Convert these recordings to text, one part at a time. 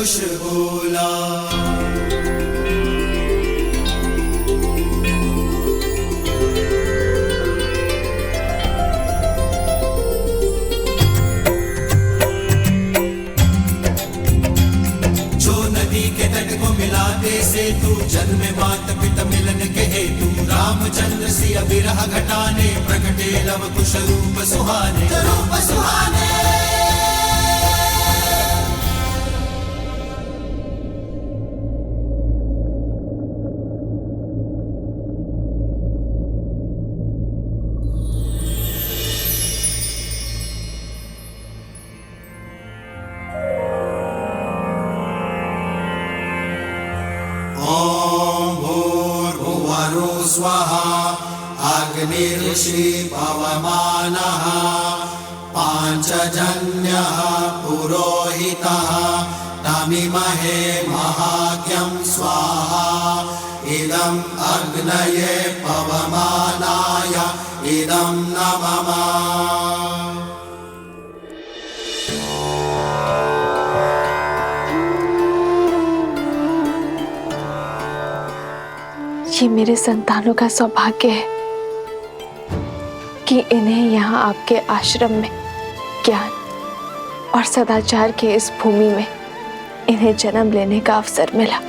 कुछ बोला। मिलाते से तू जन्म मात पिता मिलन के हेतु, रामचंद्र सिया विरह घटाने प्रकटे लव कुश रूप सुहाने, रूप सुहाने। स्वाहा अग्निर्षि पवमानः पांचजन्यः पुरोहितः तमिमहे महाज्ञं स्वाहा इदं अग्नये पवमानाय इदं नमः। ये मेरे संतानों का सौभाग्य है कि इन्हें यहाँ आपके आश्रम में ज्ञान और सदाचार के इस भूमि में इन्हें जन्म लेने का अवसर मिला।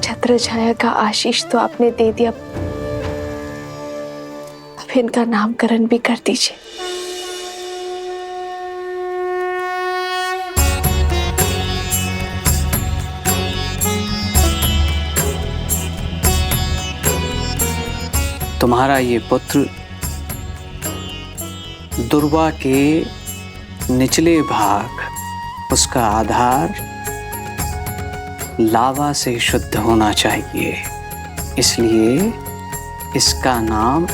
छत्र छाया का आशीष तो आपने दे दिया, अब इनका नामकरण भी कर दीजिए। तुम्हारा ये पुत्र दुर्वा के निचले भाग, उसका आधार लावा से शुद्ध होना चाहिए, इसलिए इसका नाम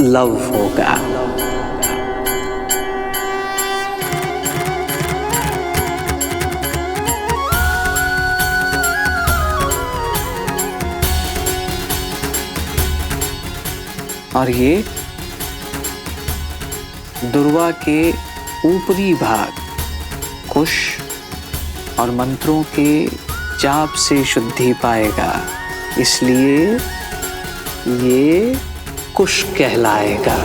लव होगा। और ये दुर्वा के ऊपरी भाग कुश और मंत्रों के जाप से शुद्धि पाएगा, इसलिए ये कुश कहलाएगा।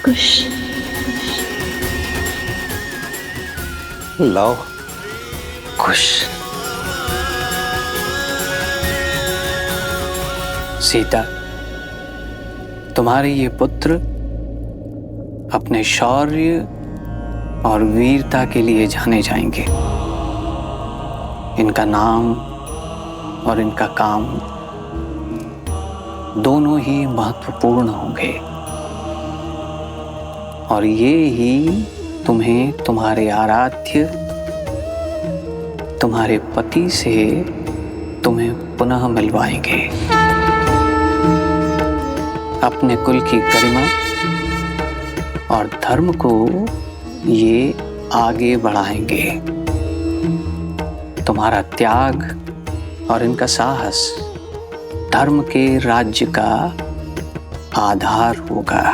कुश लव कुश। सीता, तुम्हारे ये पुत्र अपने शौर्य और वीरता के लिए जाने जाएंगे। इनका नाम और इनका काम दोनों ही महत्वपूर्ण होंगे, और ये ही तुम्हें तुम्हारे आराध्य, तुम्हारे पति से तुम्हें पुनः मिलवाएंगे। अपने कुल की गरिमा और धर्म को ये आगे बढ़ाएंगे। तुम्हारा त्याग और इनका साहस धर्म के राज्य का आधार होगा।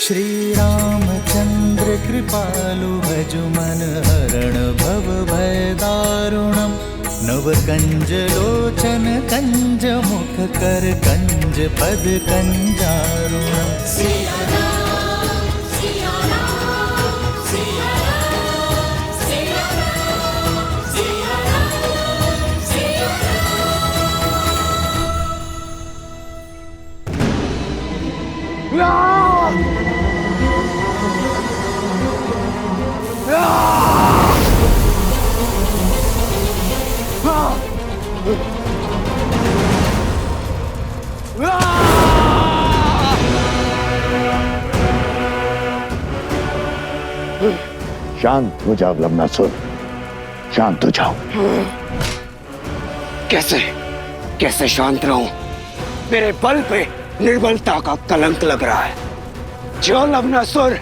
श्री रामचंद्र कृपालु भजु मन हरण भव भय दारुणम। नव कंज लोचन कंज मुख कर कंज पद कंजारुणम। शांत हो जाओ लवनासुर, शांत हो जाओ। कैसे शांत रहूं? मेरे बल पे निर्बलता का कलंक लग रहा है। जो लवनासुर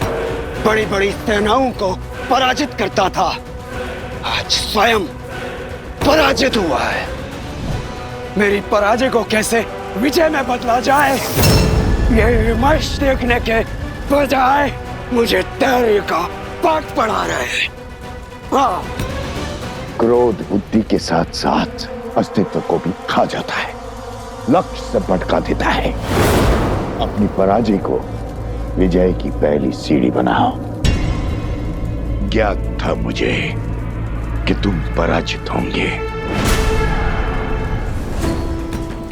बड़ी बड़ी सेनाओं को पराजित करता था, आज स्वयं पराजित हुआ है। मेरी पराजय को कैसे विजय में बदला जाए, ये विमर्श देखने के बजाय मुझे धैर्य का पाठ पढ़ा रहे हैं। हाँ, क्रोध बुद्धि के साथ साथ अस्तित्व को भी खा जाता है, लक्ष्य से भटका देता है। अपनी पराजय को विजय की पहली सीढ़ी बनाओ। ज्ञात था मुझे कि तुम पराजित होंगे,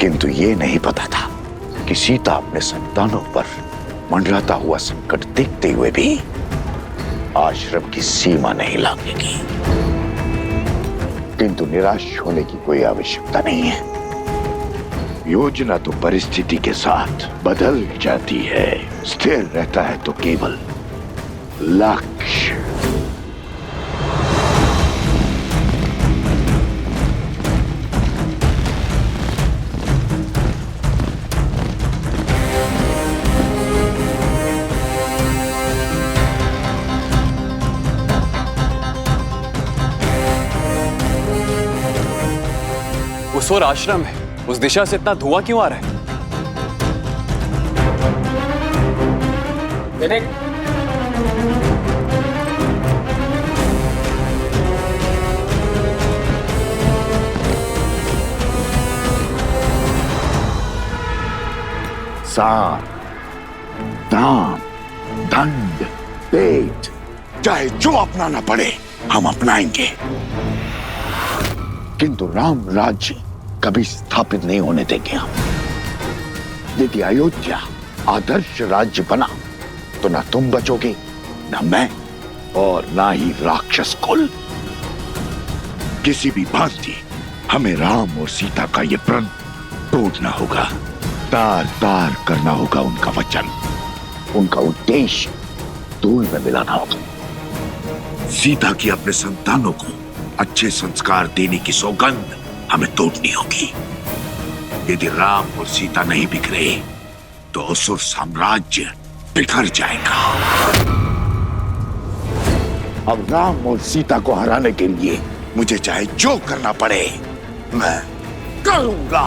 किंतु ये नहीं पता था कि सीता अपने संतानों पर मंडराता हुआ संकट देखते हुए भी आश्रम की सीमा नहीं लांघेगी। किंतु निराश होने की कोई आवश्यकता नहीं है। योजना तो परिस्थिति के साथ बदल जाती है, स्थिर रहता है तो केवल लक्ष्य। उस ओर आश्रम है, उस दिशा से इतना धुआं क्यों आ रहा है? साम, दाम, दंड, भेद, चाहे जो अपनाना पड़े हम अपनाएंगे, किंतु राम राज्य कभी स्थापित नहीं होने देंगे हम। यदि अयोध्या आदर्श राज्य बना तो ना तुम बचोगे, ना मैं, और ना ही राक्षस कुल। किसी भी भांति हमें राम और सीता का ये प्रण तोड़ना होगा, तार तार करना होगा उनका वचन, उनका उद्देश्य धूल में मिलाना होगा। सीता की अपने संतानों को अच्छे संस्कार देने की सौगंध हमें तोड़नी होगी। यदि राम और सीता नहीं बिखरे तो असुर साम्राज्य बिखर जाएगा। अब राम और सीता को हराने के लिए मुझे चाहे जो करना पड़े मैं करूंगा।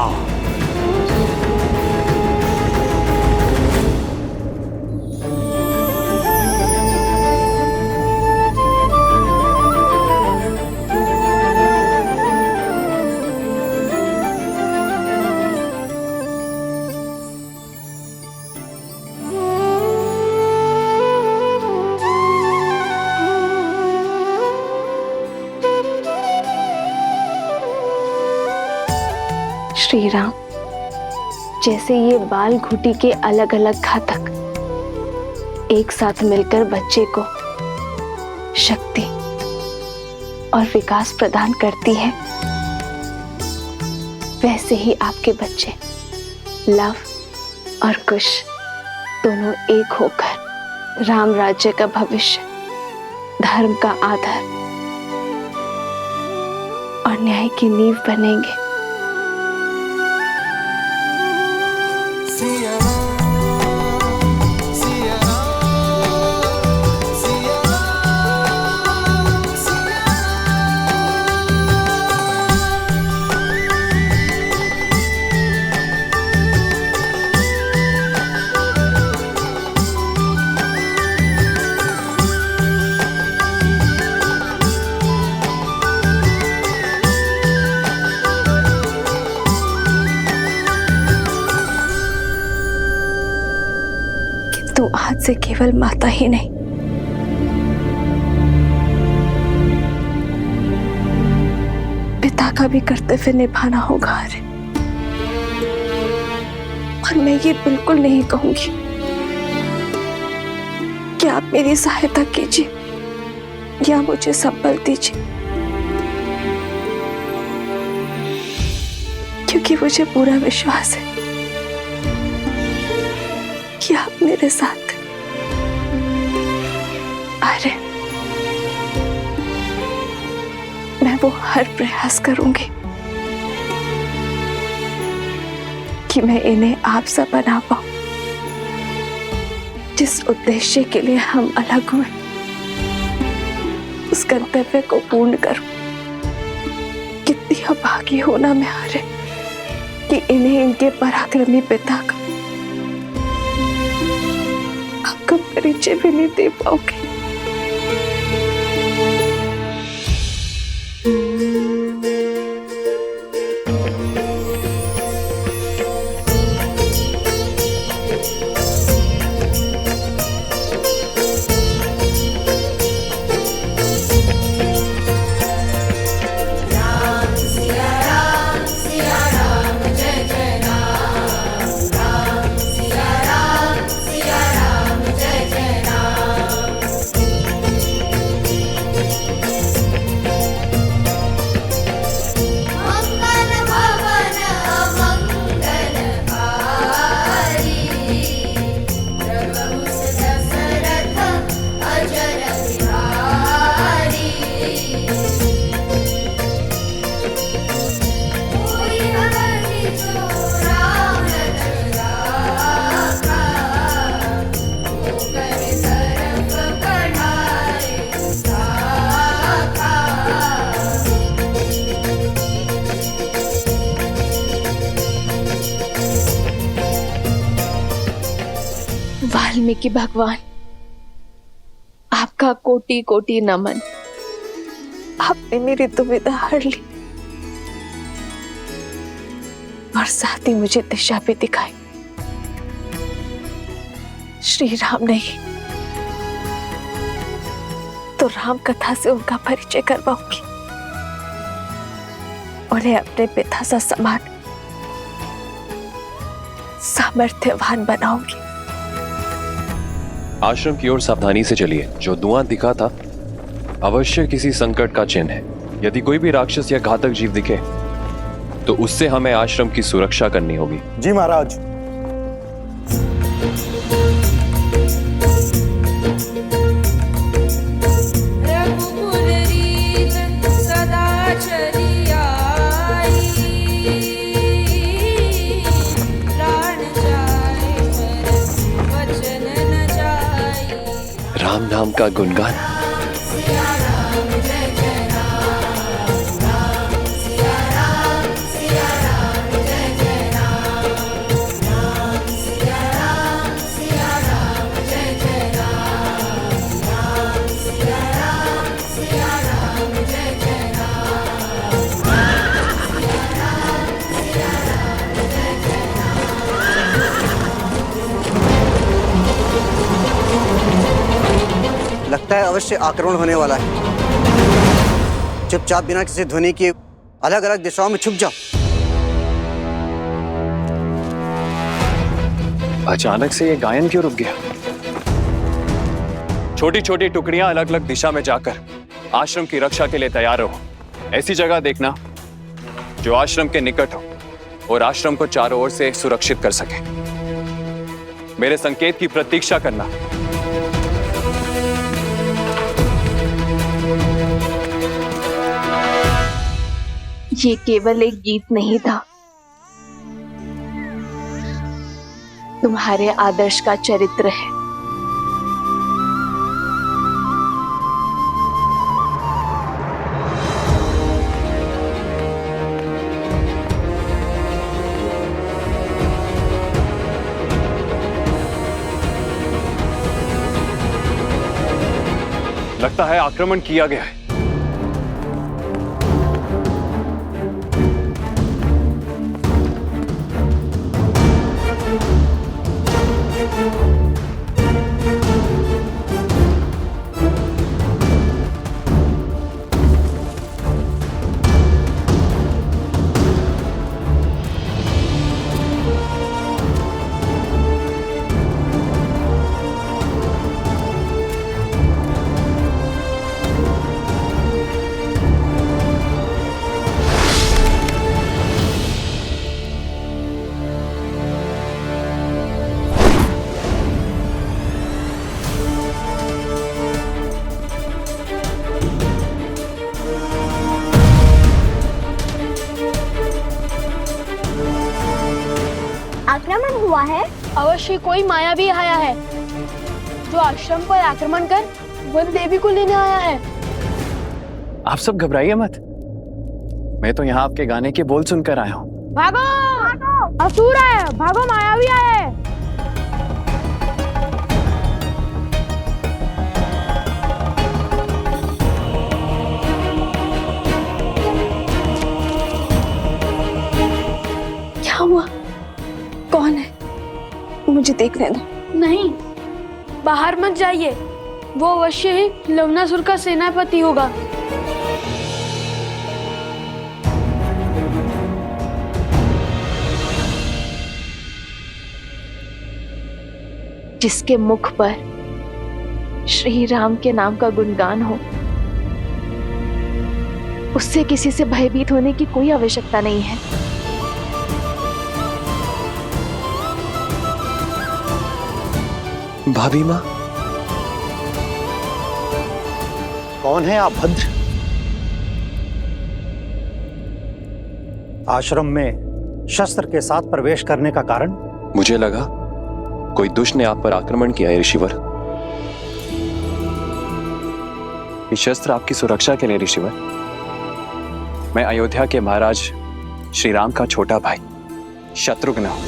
श्री राम, जैसे ये बाल घुटी के अलग अलग घातक एक साथ मिलकर बच्चे को शक्ति और विकास प्रदान करती है, वैसे ही आपके बच्चे लव और कुश दोनों एक होकर राम राज्य का भविष्य, धर्म का आधार और न्याय की नींव बनेंगे। तो आज से केवल माता ही नहीं, पिता का भी कर्तव्य निभाना होगा। अरे, और मैं ये बिल्कुल नहीं कहूंगी कि आप मेरी सहायता कीजिए या मुझे संबल दीजिए, क्योंकि मुझे पूरा विश्वास है कि आप मेरे साथ। अरे, मैं वो हर प्रयास करूंगी कि मैं इन्हें आप सा बना पाऊं जिस उद्देश्य के लिए हम अलग हुए, उस गंतव्य को पूर्ण करूं। कितनी अभागी होना मैं हारे कि इन्हें इनके पराक्रमी पिता का आपका परिचय भी नहीं दे पाओगे। वाल्मीकि भगवान, आपका कोटि कोटि नमन। आपने मेरी दुविधा हर ली और साथ ही मुझे दिशा भी दिखाई। श्री राम नहीं तो राम कथा से उनका परिचय करवाऊंगी, उन्हें अपने पिता सा समान सामर्थ्यवान बनाऊंगी। आश्रम की ओर सावधानी से चलिए। जो धुआं दिखा था अवश्य किसी संकट का चिन्ह है। यदि कोई भी राक्षस या घातक जीव दिखे तो उससे हमें आश्रम की सुरक्षा करनी होगी। जी महाराज। राम नाम का गुणगान। लगता है अवश्य आक्रमण होने वाला है। चुपचाप बिना किसी ध्वनि के अलग अलग दिशाओं में छुप जाओ। अचानक से ये गायन क्यों रुक गया? छोटी छोटी टुकड़ियां अलग अलग दिशा में जाकर आश्रम की रक्षा के लिए तैयार रहो। ऐसी जगह देखना जो आश्रम के निकट हो और आश्रम को चारों ओर से सुरक्षित कर सके। मेरे संकेत की प्रतीक्षा करना। ये केवल एक गीत नहीं था, तुम्हारे आदर्श का चरित्र है। लगता है आक्रमण किया गया है। आक्रमण हुआ है? अवश्य कोई मायावी आया है जो आश्रम पर आक्रमण कर वन देवी को लेने आया है। आप सब घबराइए मत, मैं तो यहाँ आपके गाने के बोल सुनकर आया हूँ। भागो! असुर है, भागो, मायावी आया है। क्या हुआ? कौन है? मुझे देखने दो। नहीं, बाहर मत जाइए, वो अवश्य ही लवणासुर का सेनापति होगा। जिसके मुख पर श्री राम के नाम का गुणगान हो, उससे किसी से भयभीत होने की कोई आवश्यकता नहीं है। भाभी माँ, कौन है आप भद्र? आश्रम में शस्त्र के साथ प्रवेश करने का कारण? मुझे लगा कोई दुष्ट ने आप पर आक्रमण किया है ऋषिवर। ये शस्त्र आपकी सुरक्षा के लिए ऋषिवर। मैं अयोध्या के महाराज श्री राम का छोटा भाई शत्रुघ्न हूं।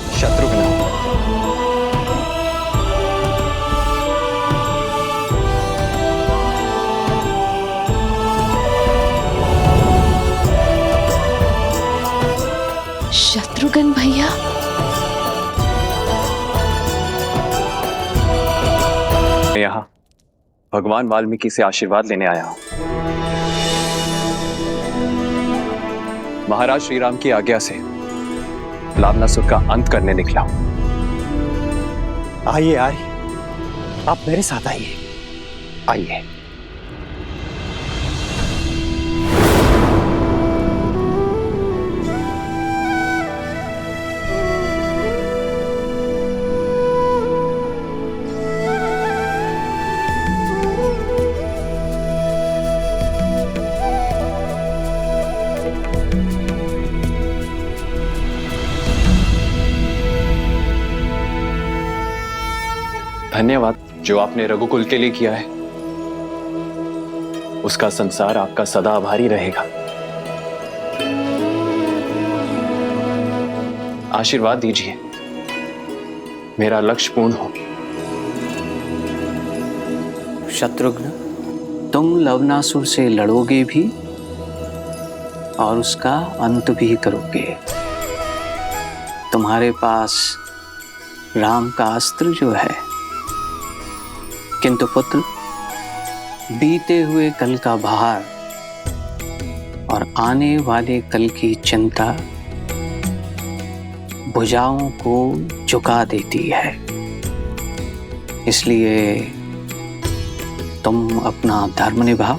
शत्रुघ्न भैया, मैं यहाँ भगवान वाल्मीकि से आशीर्वाद लेने आया हूँ। महाराज श्री राम की आज्ञा से लवणासुर का अंत करने निकला हूँ। आइए आइए, आप मेरे साथ आइए। आइए। धन्यवाद जो आपने रघुकुल के लिए किया है, उसका संसार आपका सदा आभारी रहेगा। आशीर्वाद दीजिए मेरा लक्ष्य पूर्ण हो। शत्रुघ्न, तुम लवणासुर से लड़ोगे भी और उसका अंत भी करोगे। तुम्हारे पास राम का अस्त्र जो है, किंतु पुत्र, बीते हुए कल का भार और आने वाले कल की चिंता भुजाओं को झुका देती है। इसलिए तुम अपना धर्म निभाओ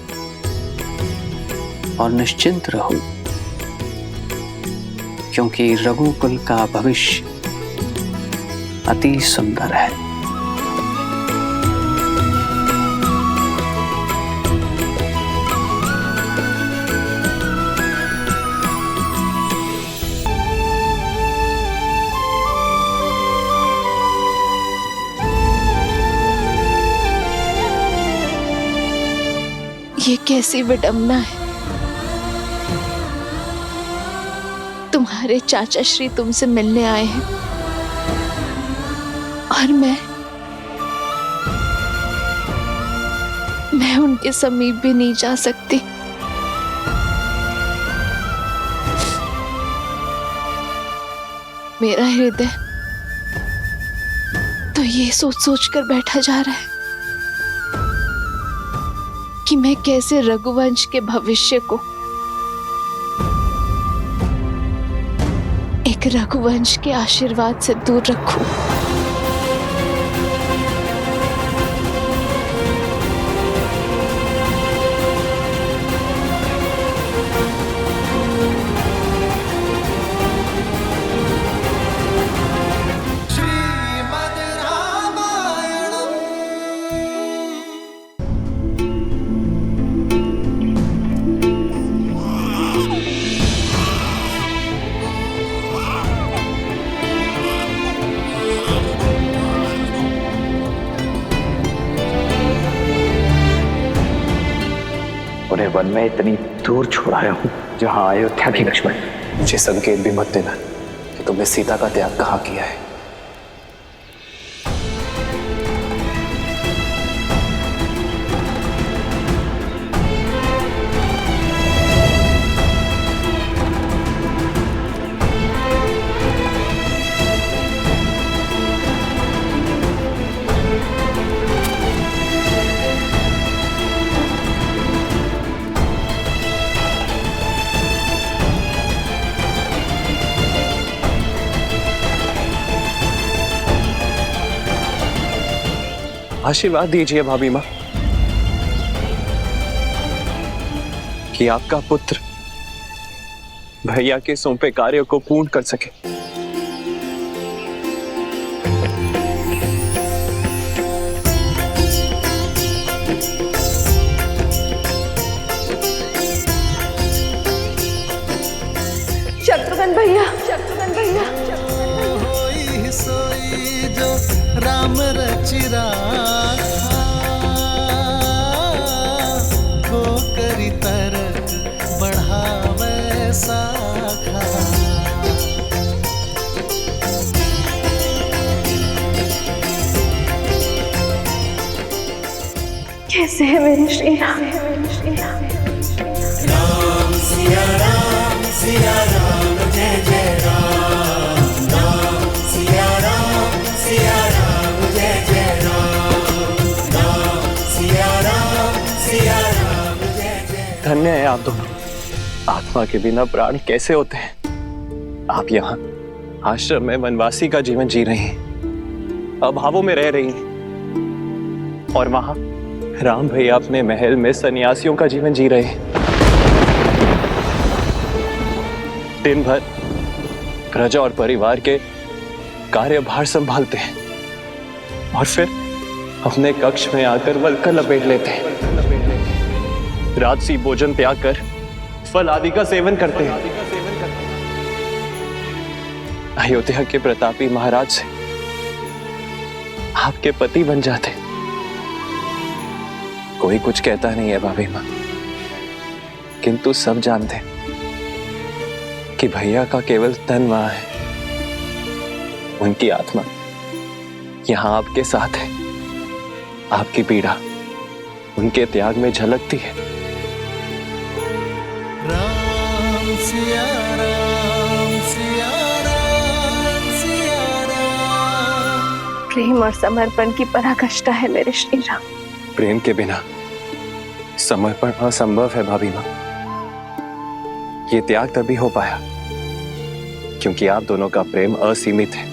और निश्चिंत रहो, क्योंकि रघुकुल का भविष्य अति सुंदर है। ये कैसी विडंबना है। तुम्हारे चाचा श्री तुमसे मिलने आए हैं और मैं उनके समीप भी नहीं जा सकती। मेरा हृदय तो ये सोच सोच कर बैठा जा रहा है कि मैं कैसे रघुवंश के भविष्य को एक रघुवंश के आशीर्वाद से दूर रखूं। उन्हें वन में इतनी दूर छोड़ाया हूँ जहाँ अयोध्या की लक्ष्मण। मुझे संकेत भी मत देना कि तुमने सीता का त्याग कहाँ किया है। आशीर्वाद दीजिए भाभी माँ कि आपका पुत्र भैया के सौंपे कार्य को पूर्ण कर सके। शत्रुघ्न भैया, शत्रुघ्न भैया, होई सोई जो राम रचिरा को करी तरक बढ़ावे साखा। कैसे है मेरे श्री राम, मेरे श्री राम। राम सिया राम, सिया राम, जय जय राम। राम सिया राम, सिया राम, जय जय राम। राम सिया राम, सिया राम, जय जय। धन्य है आप दोनों। आत्मा के बिना प्राण कैसे होते हैं। आप यहाँ आश्रम में वनवासी का जीवन जी रही हैं, अभावों में रह रही हैं, और वहां राम भैया अपने महल में सन्यासियों का जीवन जी रहे हैं। दिन भर प्रजा और परिवार के कार्यभार संभालते हैं और फिर अपने कक्ष में आकर वल्कल लपेट लेते हैं। राजसी भोजन त्याग कर फल आदि का सेवन करते हैं। अयोध्या के प्रतापी महाराज से आपके पति बन जाते। कोई कुछ कहता नहीं है भाभी माँ, किंतु सब जानते हैं कि भैया का केवल तन वहां है, उनकी आत्मा यहां आपके साथ है। आपकी पीड़ा उनके त्याग में झलकती है। राम सिया राम, सिया राम, सिया राम। प्रेम और समर्पण की पराकाष्ठा है मेरे श्री राम। प्रेम के बिना समर्पण असंभव है भाभी माँ। ये त्याग तभी हो पाया क्योंकि आप दोनों का प्रेम असीमित है।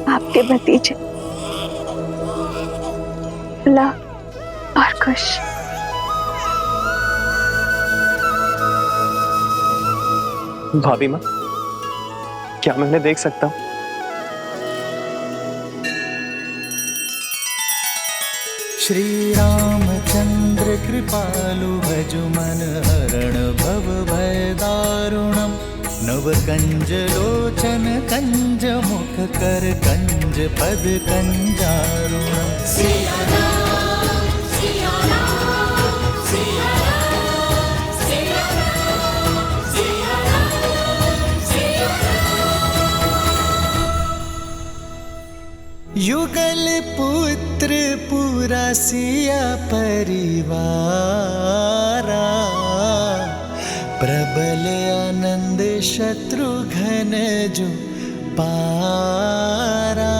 आपके भतीजे लव और कुश। भाभी माँ, क्या मैं उन्हें देख सकता हूँ? श्री रामचंद्र कृपालु भजु मन हरण भव भय दारुणम। नव कंज लोचन कंज मुख कर कंज पद कंजारुणम। सिया राम, सिया राम, सिया राम, सिया राम, सिया राम, सिया राम। युगल पुत्र पूरा सिया परिवारा। प्रबल आनंद शत्रुघ्न जो पारा।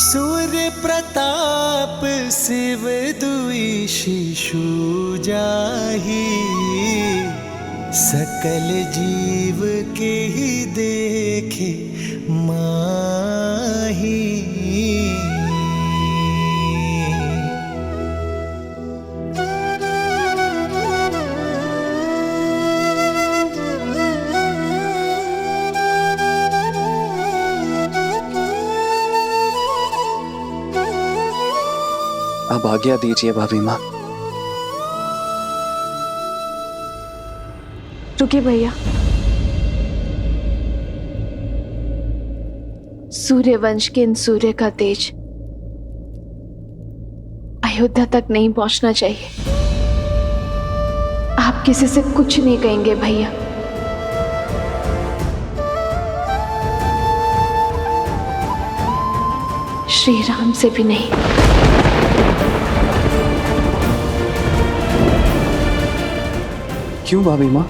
सूर्य प्रताप शिव दुई शिशु जाहि। सकल जीव के ही देखे माही। अब आज्ञा दीजिए भाभी माँ। रुकिए भैया, सूर्यवंश के इन सूर्य का तेज अयोध्या तक नहीं पहुंचना चाहिए। आप किसी से कुछ नहीं कहेंगे भैया। श्री राम से भी नहीं। क्यों भाभी माँ?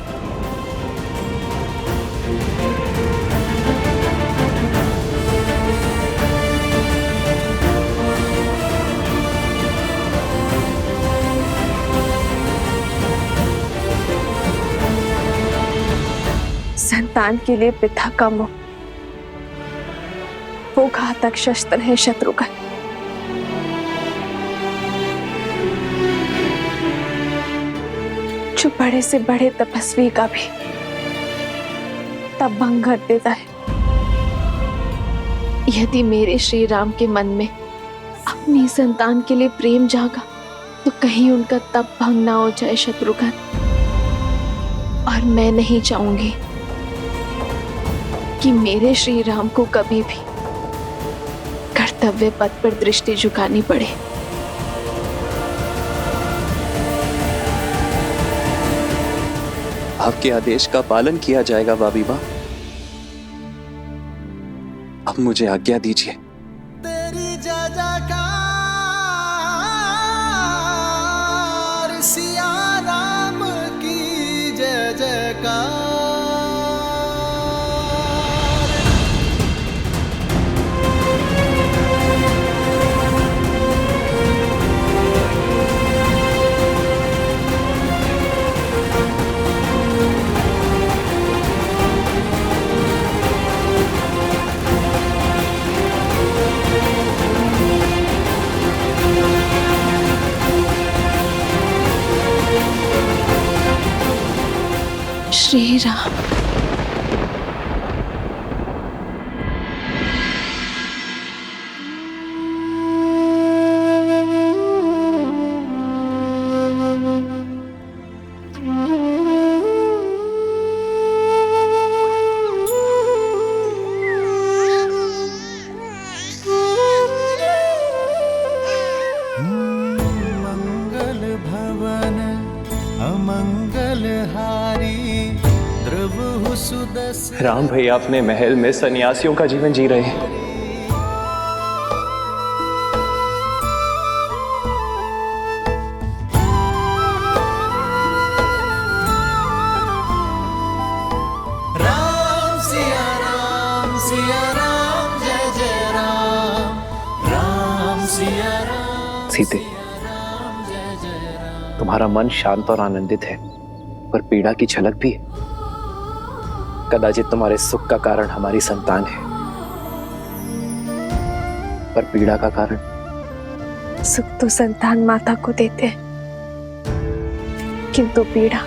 संतान के लिए पिता का मोह वो घातक शस्त्र है शत्रुघ्न। जो बड़े से बड़े तपस्वी का भी तब भंग कर देता है। यदि मेरे श्री राम के मन में अपनी संतान के लिए प्रेम जागा तो कहीं उनका तप भंग ना हो जाए शत्रुघ्न। और मैं नहीं चाहूंगी कि मेरे श्री राम को कभी भी कर्तव्य पथ पर दृष्टि झुकानी पड़े। आपके आदेश का पालन किया जाएगा भाभी माँ। अब मुझे आज्ञा दीजिए। तेरी जय जयकार सिया राम की जय जयकार। श्री राम। मंगल भवन अमंगल हारी द्रव सुदस। राम भैया अपने महल में सन्यासियों का जीवन जी रहे हैं। राम सिया राम जय जय राम। राम सिया राम। सीते, तुम्हारा मन शांत और आनंदित है, पर पीड़ा की झलक भी है। कदाचित तुम्हारे सुख का कारण हमारी संतान है, पर पीड़ा का कारण। सुख तो संतान माता को देते हैं, किंतु पीड़ा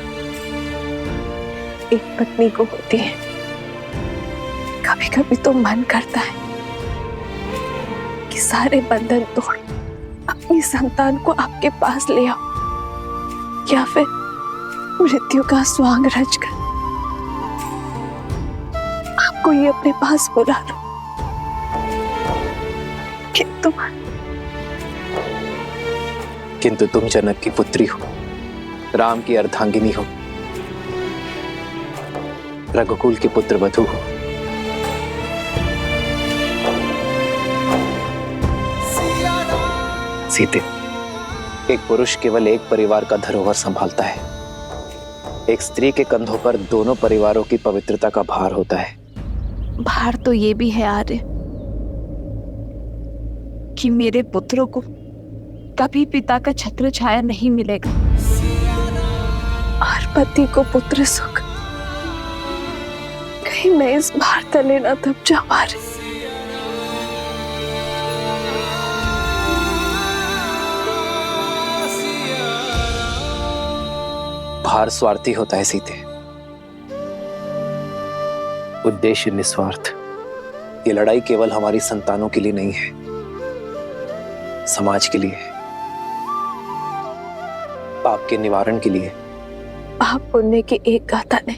एक पत्नी को होती है। कभी कभी तो मन करता है कि सारे बंधन तोड़ अपनी संतान को आपके पास ले आओ, या फिर मृत्यु का स्वांग रचकर आपको ये अपने पास बुला लो। किंतु तुम जनक की पुत्री हो, राम की अर्धांगिनी हो, रघुकुल के पुत्र वधू हो। सीते, एक पुरुष केवल एक परिवार का धरोहर संभालता है। एक स्त्री के कंधों पर दोनों परिवारों की पवित्रता का भार होता है। भार तो ये भी है आर्य कि मेरे पुत्रों को कभी पिता का छत्र छाया नहीं मिलेगा, और पति को पुत्र सुख। कहीं मैं इस भार तले न दब जाऊं आर्य। भार स्वार्थी होता है सीते, उद्देश्य निस्वार्थ। ये लड़ाई केवल हमारी संतानों के लिए नहीं है, समाज के लिए है, पाप के निवारण के लिए। पाप पुण्य की एक गाथा ने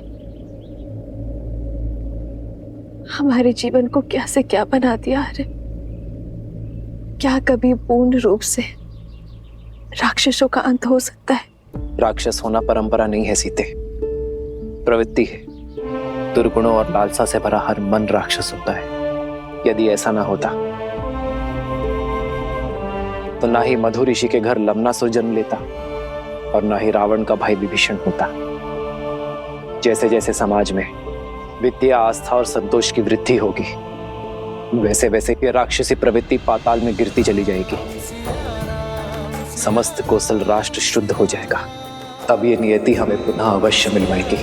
हमारे जीवन को क्या से क्या बना दिया। अरे क्या कभी पूर्ण रूप से राक्षसों का अंत हो सकता है? राक्षस होना परंपरा नहीं है सीते, प्रवृत्ति है। दुर्गुणों और लालसा से भरा हर मन राक्षस होता है। यदि ऐसा ना होता तो ना ही मधु ऋषि के घर लवनासुर जन्म लेता और ना ही रावण का भाई विभीषण होता। जैसे जैसे समाज में विद्या, आस्था और संतोष की वृद्धि होगी, वैसे वैसे ये राक्षसी प्रवृत्ति पाताल में गिरती चली जाएगी। समस्त कौशल राष्ट्र शुद्ध हो जाएगा, तब ये नियति हमें पुनः अवश्य मिल पाएगी।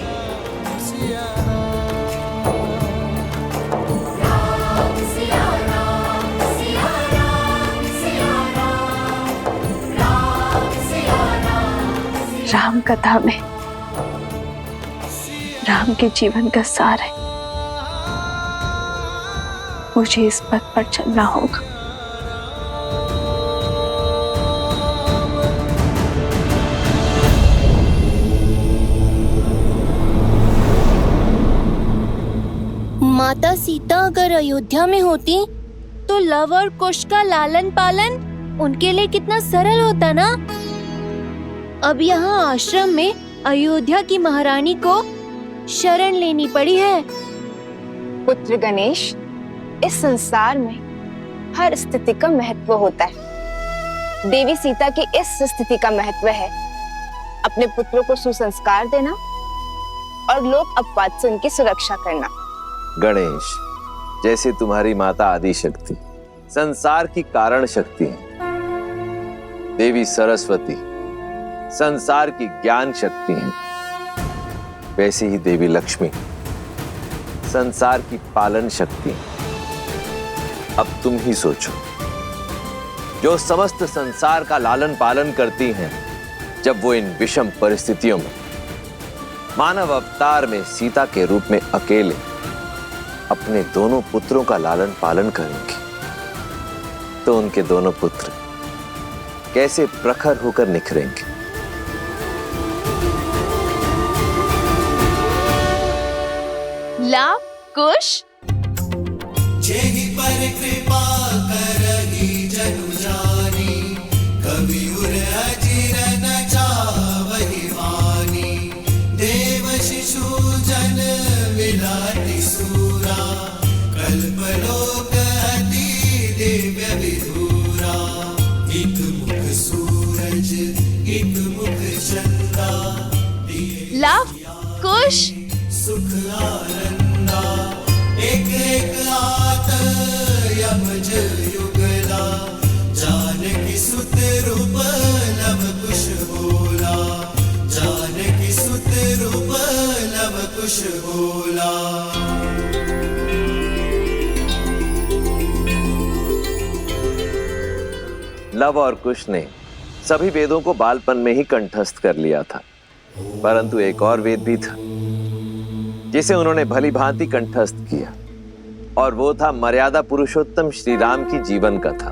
राम कथा में राम के जीवन का सार है। मुझे इस पथ पर चलना होगा। माता सीता अगर अयोध्या में होती तो लव और कुश का लालन पालन उनके लिए कितना सरल होता ना। अब यहाँ आश्रम में अयोध्या की महारानी को शरण लेनी पड़ी है। पुत्र गणेश, इस संसार में हर स्थिति का महत्व होता है। देवी सीता की इस स्थिति का महत्व है अपने पुत्रों को सुसंस्कार देना और लोक अपवाद से उनकी सुरक्षा करना। गणेश, जैसे तुम्हारी माता आदि शक्ति संसार की कारण शक्ति है, देवी सरस्वती संसार की ज्ञान शक्ति है, वैसे ही देवी लक्ष्मी संसार की पालन शक्ति है। अब तुम ही सोचो, जो समस्त संसार का लालन पालन करती हैं, जब वो इन विषम परिस्थितियों में मानव अवतार में सीता के रूप में अकेले अपने दोनों पुत्रों का लालन पालन करेंगे, तो उनके दोनों पुत्र कैसे प्रखर होकर निखरेंगे। लाभ कुश जेहि पर कृपा करहि जनु जानी, कवि उर अजिर न चावहि वानी। देव शिशु जन विलाति सूरा, कल्पलोक अति दिव्य विधूरा। एक मुख सूरज एक मुख चंदा, लाभ कुश सुख आनंदा। एक एक आत यमज युगला, जानकी सुत रूप लव कुश बोला। जानकी सुत रूप लव कुश बोला। लव और कुश ने सभी वेदों को बालपन में ही कंठस्थ कर लिया था, परंतु एक और वेद भी था जिसे उन्होंने भली भांति कंठस्थ किया, और वो था मर्यादा पुरुषोत्तम श्री राम की जीवन कथा।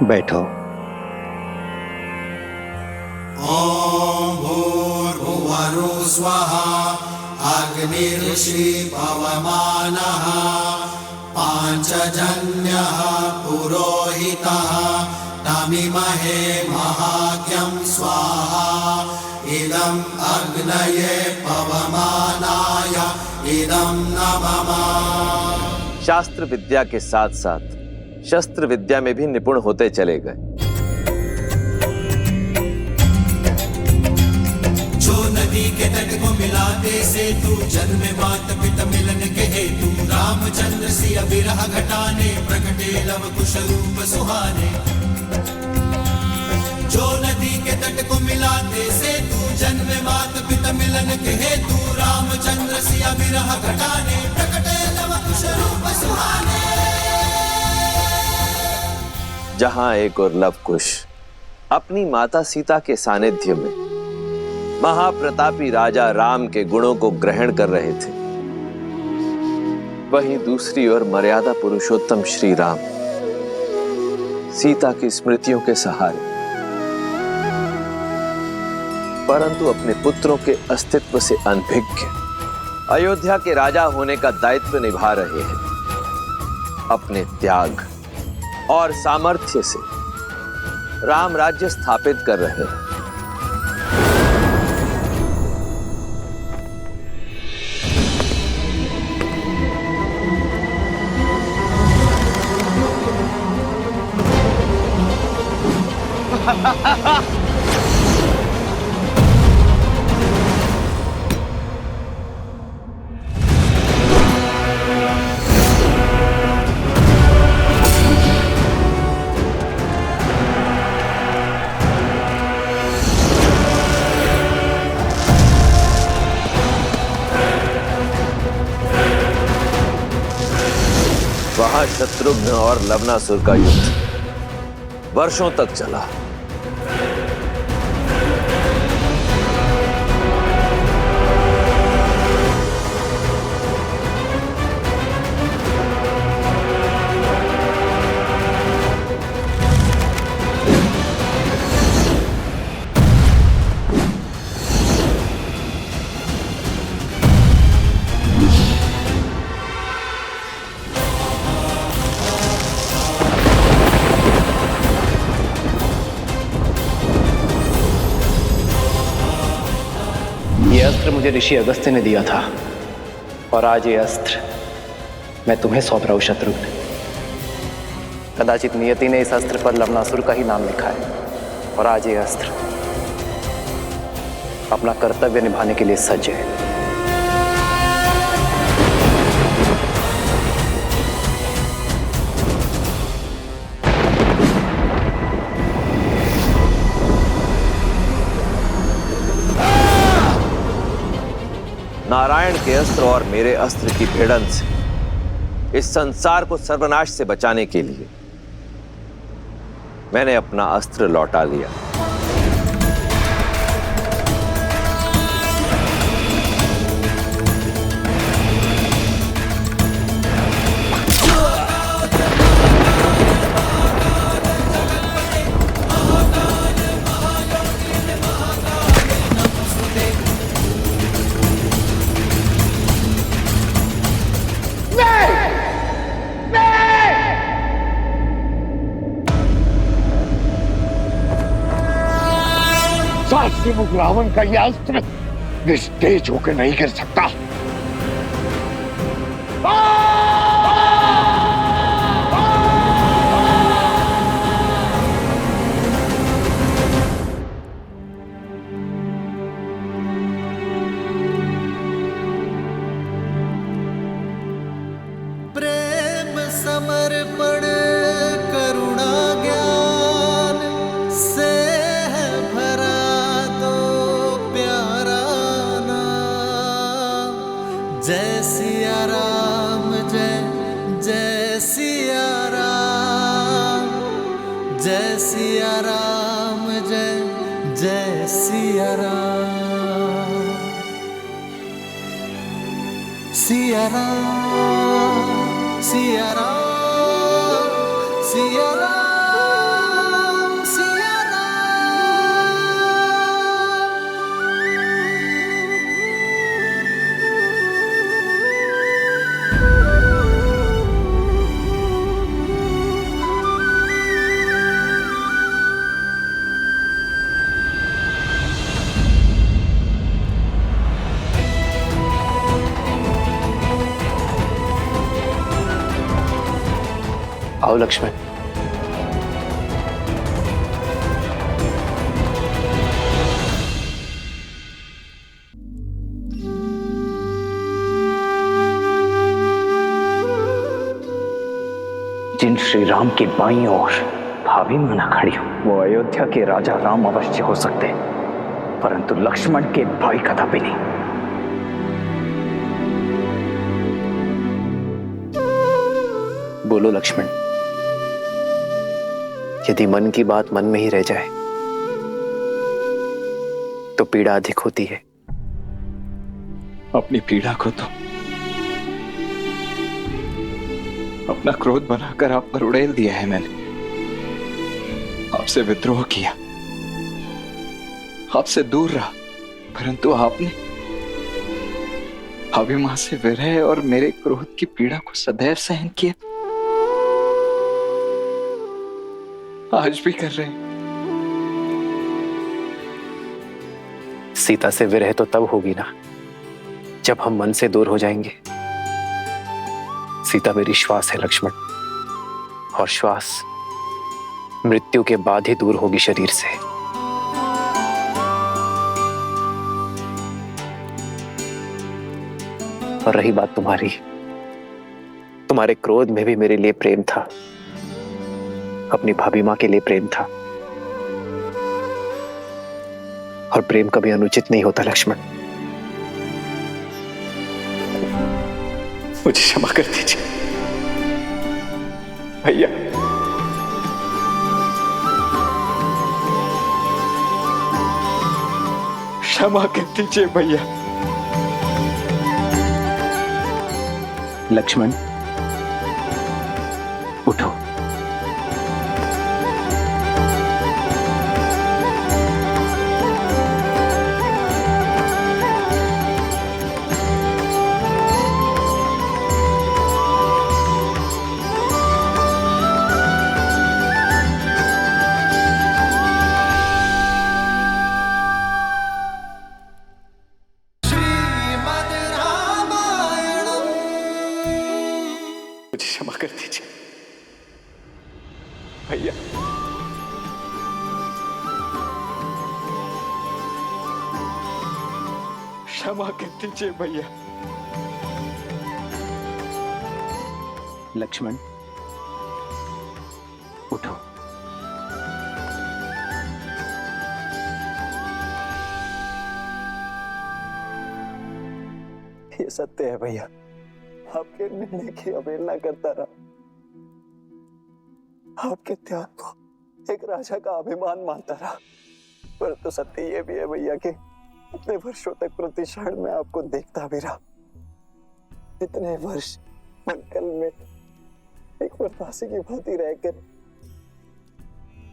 बैठो। ओम भूर्भुवः स्वः, अग्निर्षि पवमानः। पांचजन्यः पुरोहितः, तमिमहे महाज्ञं स्वाहा। इदं अग्नये पवमानाय, इदं नमः। शास्त्र विद्या के साथ साथ शस्त्र विद्या में भी निपुण होते चले गए। जो नदी के तट को मिलाते सेतु, जन्म मात पिता मिलन के हेतु। रामचंद्र सिया विरह घटाने, प्रकटे लव कुश रूप सुहाने। जो नदी के तट को मिलाते सेतु, जन्म मात पिता मिलन के हेतु। रामचंद्र सिया विरह घटाने, प्रकटे लव कुश रूप सुहाने। जहां एक और लव कुश अपनी माता सीता के सानिध्य में महाप्रतापी राजा राम के गुणों को ग्रहण कर रहे थे, वहीं दूसरी ओर मर्यादा पुरुषोत्तम श्री राम सीता की स्मृतियों के सहारे परंतु अपने पुत्रों के अस्तित्व से अनभिज्ञ अयोध्या के राजा होने का दायित्व निभा रहे हैं। अपने त्याग और सामर्थ्य से राम राज्य स्थापित कर रहे हैं। वहां शत्रुघ्न और लवनासुर का युद्ध वर्षों तक चला। ये अस्त्र मुझे ऋषि अगस्त्य ने दिया था और आज ये अस्त्र मैं तुम्हें सौंप रहा हूं शत्रुघ्न। कदाचित नियति ने इस अस्त्र पर लवनासुर का ही नाम लिखा है और आज ये अस्त्र अपना कर्तव्य निभाने के लिए सज्ज है। नारायण के अस्त्र और मेरे अस्त्र की भिड़ंत से इस संसार को सर्वनाश से बचाने के लिए मैंने अपना अस्त्र लौटा लिया। मुख रावण का यह अस्त्र निस्तेज होकर नहीं गिर सकता। प्रेम समर्पण करुणा ज्ञान से है भरा दो प्यारा नाम। जय सिया राम जय जय सिया राम, जय सिया राम जय जय सिया राम। सिया राम सिया राम सिया राम सिया आओ लक्ष्मण। जिन श्री राम की बाईं ओर भाभी माना खड़ी हो वो अयोध्या के राजा राम अवश्य हो सकते, परंतु लक्ष्मण के भाई कदापि नहीं। बोलो लक्ष्मण, यदि मन की बात मन में ही रह जाए तो पीड़ा अधिक होती है। अपनी पीड़ा को तो अपना क्रोध बनाकर आप पर उड़ेल दिया है मैंने। आपसे विद्रोह किया, आपसे दूर रहा, परंतु आपने अभिमान से विरह और मेरे क्रोध की पीड़ा को सदैव सहन किया। आज भी कर रहे हैं। सीता से विरह तो तब होगी ना जब हम मन से दूर हो जाएंगे। सीता मेरी श्वास है लक्ष्मण, और श्वास मृत्यु के बाद ही दूर होगी शरीर से। और रही बात तुम्हारी, तुम्हारे क्रोध में भी मेरे लिए प्रेम था, अपनी भाभी मां के लिए प्रेम था, और प्रेम कभी अनुचित नहीं होता लक्ष्मण। मुझे क्षमा कर दीजिए भैया। क्षमा कर दीजिए भैया। लक्ष्मण उठो। मुझे क्षमा कर दीजिए भैया। क्षमा कर दीजिए भैया। लक्ष्मण उठो। ये सत्य है भैया, आपके निर्णय की अवहेलना करता रहा। आपके त्याग को एक राजा का अभिमान मानता रहा। परंतु सत्य ये भी है भैया कि इतने वर्षों तक प्रतिक्षण में आपको देखता भी रहा। इतने वर्ष मंगल में एक परदासी की भांति रहकर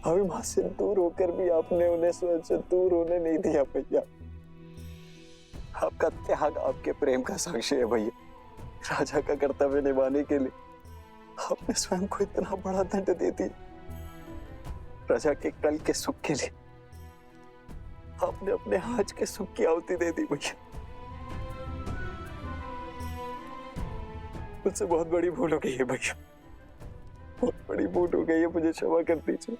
अभिमान से दूर होकर भी आपने उन्हें स्वयं से दूर होने नहीं दिया भैया। आपका त्याग आपके प्रेम का साक्षी है भैया। राजा का कर्तव्य निभाने के लिए आपने स्वयं को इतना बड़ा दंड दे दिया। प्रजा के कल के सुख के लिए आपने अपने आज के सुख की आहुति दे दी भैया। मुझसे बहुत बड़ी भूल हो गई है भैया, बहुत बड़ी भूल हो गई है, मुझे क्षमा कर दीजिए।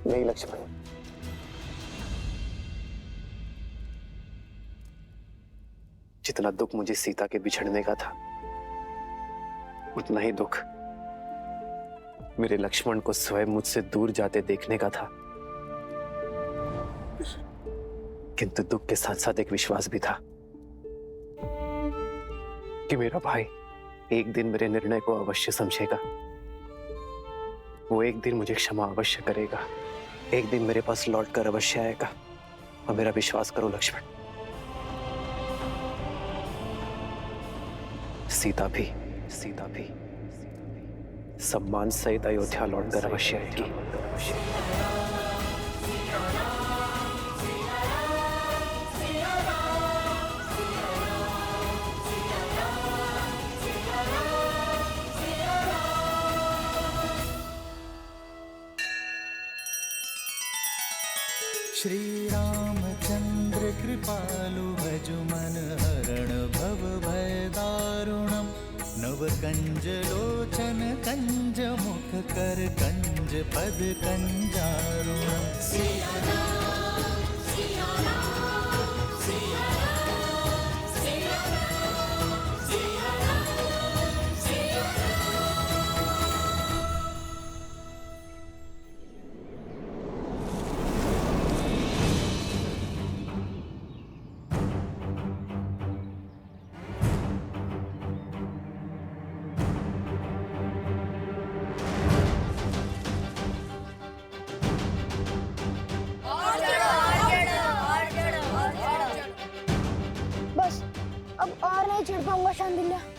नहीं लक्ष्मण, जितना दुख मुझे सीता के बिछड़ने का था, उतना ही दुख मेरे लक्ष्मण को स्वयं मुझसे दूर जाते देखने का था। किंतु दुख के साथ साथ एक विश्वास भी था कि मेरा भाई एक दिन मेरे निर्णय को अवश्य समझेगा। वो एक दिन मुझे क्षमा अवश्य करेगा, एक दिन मेरे पास लौटकर अवश्य आएगा। और मेरा विश्वास करो लक्ष्मण, सीता भी सम्मान सहित अयोध्या लौटकर अवश्य आएगी। श्री रामचंद्र कृपालु भजु मन हरण भव भय दारुणम नव कंज लोचन कंज मुख कर कंज पद कंजारुणम।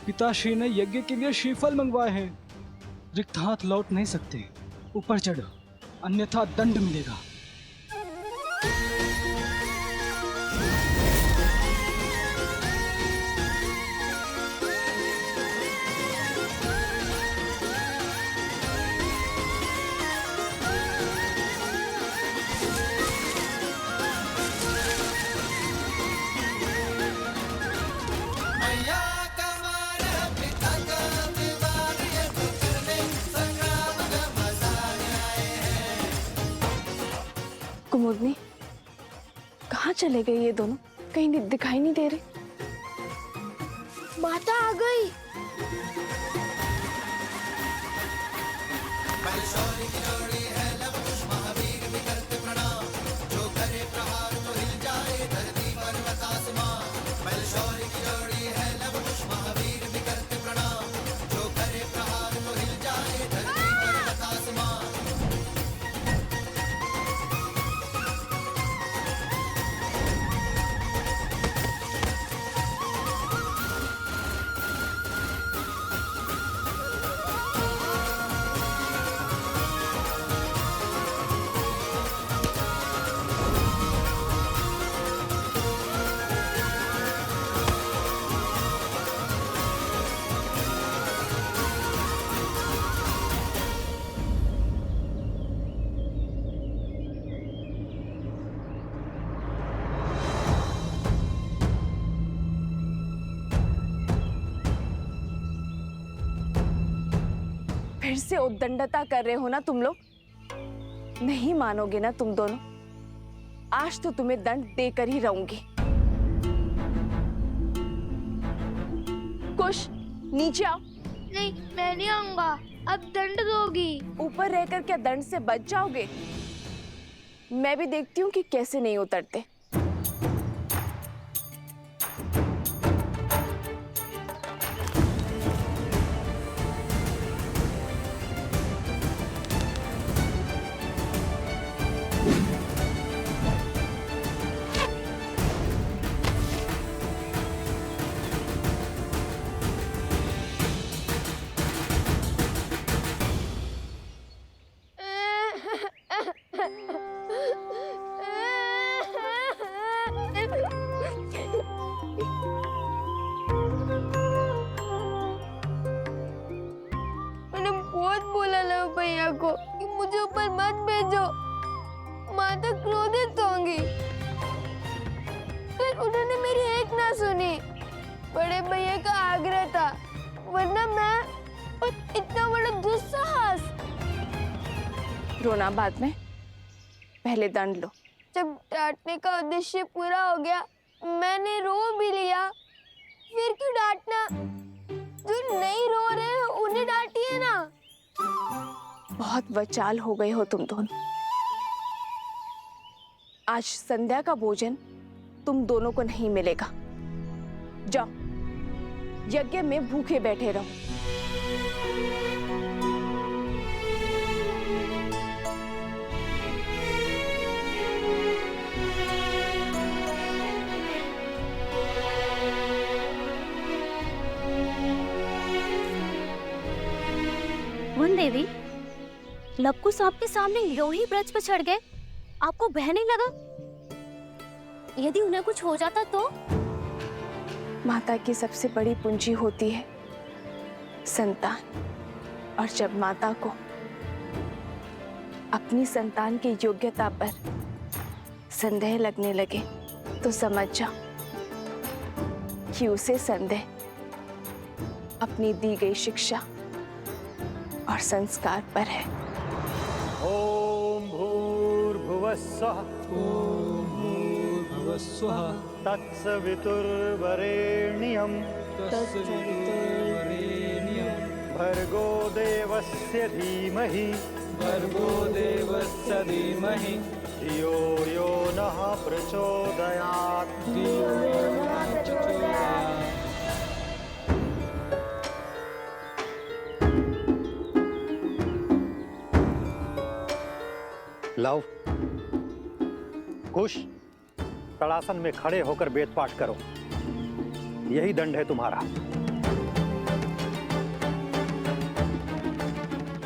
पिताश्री ने यज्ञ के लिए श्रीफल मंगवाए हैं, रिक्त हाथ लौट नहीं सकते। ऊपर चढ़ो। अन्यथा दंड मिलेगा। कुमुदनी, कहाँ चले गए ये दोनों? कहीं दिखाई नहीं दे रहे। माता आ गई। फिर से उद्दंडता कर रहे हो ना तुम लोग? नहीं मानोगे ना तुम दोनों? आज तो तुम्हें दंड देकर ही रहूंगी। कुश, नीचे आओ। नहीं, मैं नहीं आऊंगा। अब दंड दोगी। ऊपर रहकर क्या दंड से बच जाओगे? मैं भी देखती हूँ कि कैसे नहीं उतरते। मैंने बहुत बोला लव भैया को कि मुझे ऊपर मत भेजो, माता क्रोधित होंगी। फिर उन्होंने मेरी एक ना सुनी। बड़े भैया का आग्रह था, वरना मैं और इतना बड़ा दुस्साहस। रोना बाद में, पहले दंड लो। जब डांटने का उद्देश्य पूरा हो गया, मैंने रो भी लिया। फिर क्यों डांटना? जो नहीं रो रहे हैं उन्हें डांटिए ना। बहुत बचाल हो गए हो तुम दोनों। आज संध्या का भोजन तुम दोनों को नहीं मिलेगा। जाओ, यज्ञ में भूखे बैठे रहो। वन देवी, लवकुश आपके सामने यूं ही ब्रज पर चढ़ गए, आपको भय नहीं लगा? यदि उन्हें कुछ हो जाता तो? माता की सबसे बड़ी पूंजी होती है संतान, और जब माता को अपनी संतान की योग्यता पर संदेह लगने लगे तो समझ जाओ कि उसे संदेह अपनी दी गई शिक्षा और संस्कार पर है। ओम भूर्भुवस्सुः तत्सवितुर्वरेण्यं भर्गो देवस्य धीमहि धियो यो नः प्रचोदयात्। लव, कुश, तड़ासन में खड़े होकर वेद पाठ करो। यही दंड है तुम्हारा।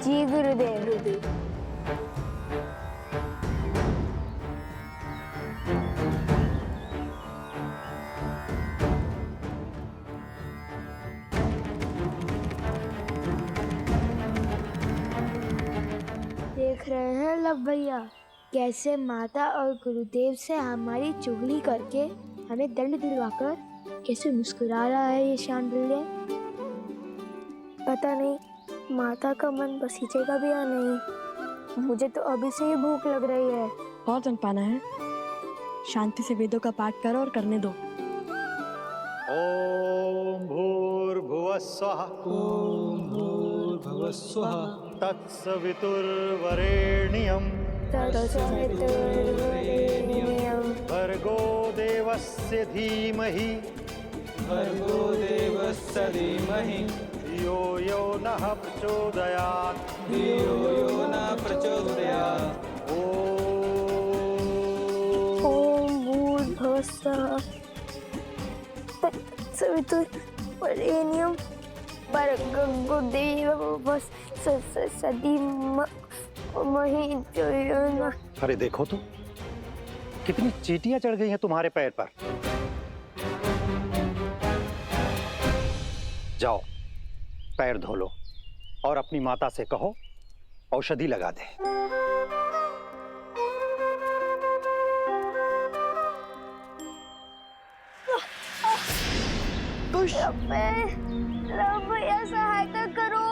जी गुरुदेव। देख रहे हैं लब भैया, कैसे माता और गुरुदेव से हमारी चुगली करके हमें दंड दिलवाकर कैसे मुस्कुरा रहा है ये शांडिल्य। पता नहीं माता का मन बसीचेगा भी या नहीं। मुझे तो अभी से ही भूख लग रही है। और जन पाना है, शांति से वेदों का पाठ करो और करने दो। ओम भूर्भुवः स्वः। ओम भूर्भुवः स्वः। तत्सवितुर्वरेण्यं भर्गो देवस्य धीमहि धियो यो नः प्रचोदयात् ओम भूर्भुवः स्वः तत्सवितुर्वरेण्यं भर्गो देवस्य धीमहि धियो यो नः। अरे देखो तो कितनी चींटियां चढ़ गई हैं तुम्हारे पैर पर। जाओ पैर धो लो और अपनी माता से कहो औषधि लगा दे। भैया सहायता करो।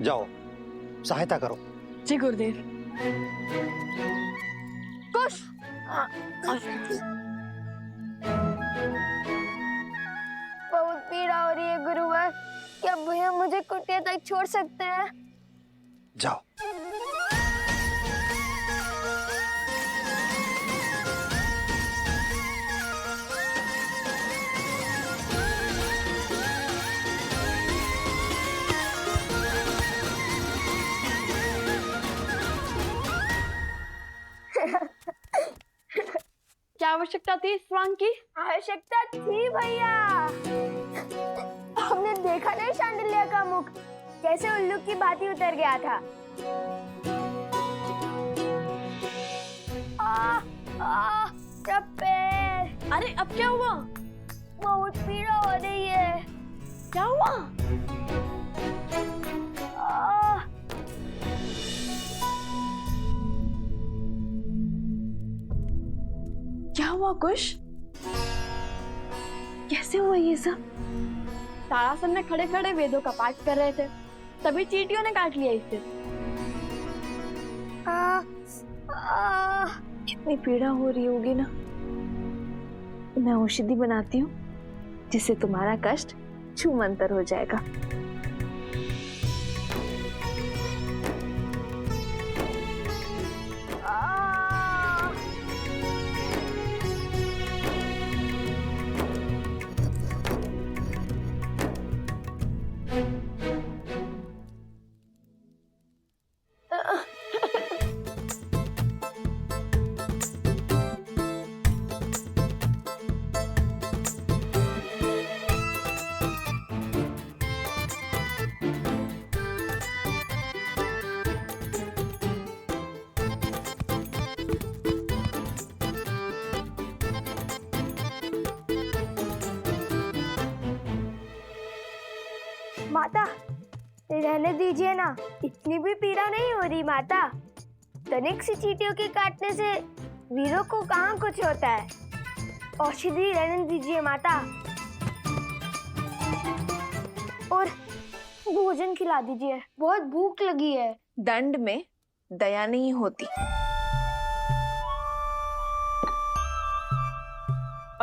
जाओ सहायता करो। जी गुरुदेव। कुश बहुत पीड़ा हो रही है गुरुवर, क्या भैया मुझे कुटिया तक छोड़ सकते हैं? जाओ। क्या आवश्यकता थी इस स्वांग की? आवश्यकता थी भैया। हमने देखा नहीं शांडिल्य का मुख कैसे उल्लू की भांति उतर गया था। पैर। अरे अब क्या हुआ? बहुत पीड़ा हो रही है। क्या हुआ? क्या हुआ कुश? कैसे हुआ ये सब? तारासन में खड़े खड़े वेदों का पाठ कर रहे थे, तभी चींटियों ने काट लिया इसे। इतनी पीड़ा हो रही होगी ना, मैं औषधि बनाती हूँ जिससे तुम्हारा कष्ट छूमंतर हो जाएगा। माता रहने दीजिए ना, इतनी भी पीड़ा नहीं हो रही माता। तनिक सी चींटियों के काटने से वीरों को कहाँ कुछ होता है। औषधि रहने दीजिए माता और भोजन खिला दीजिए, बहुत भूख लगी है। दंड में दया नहीं होती,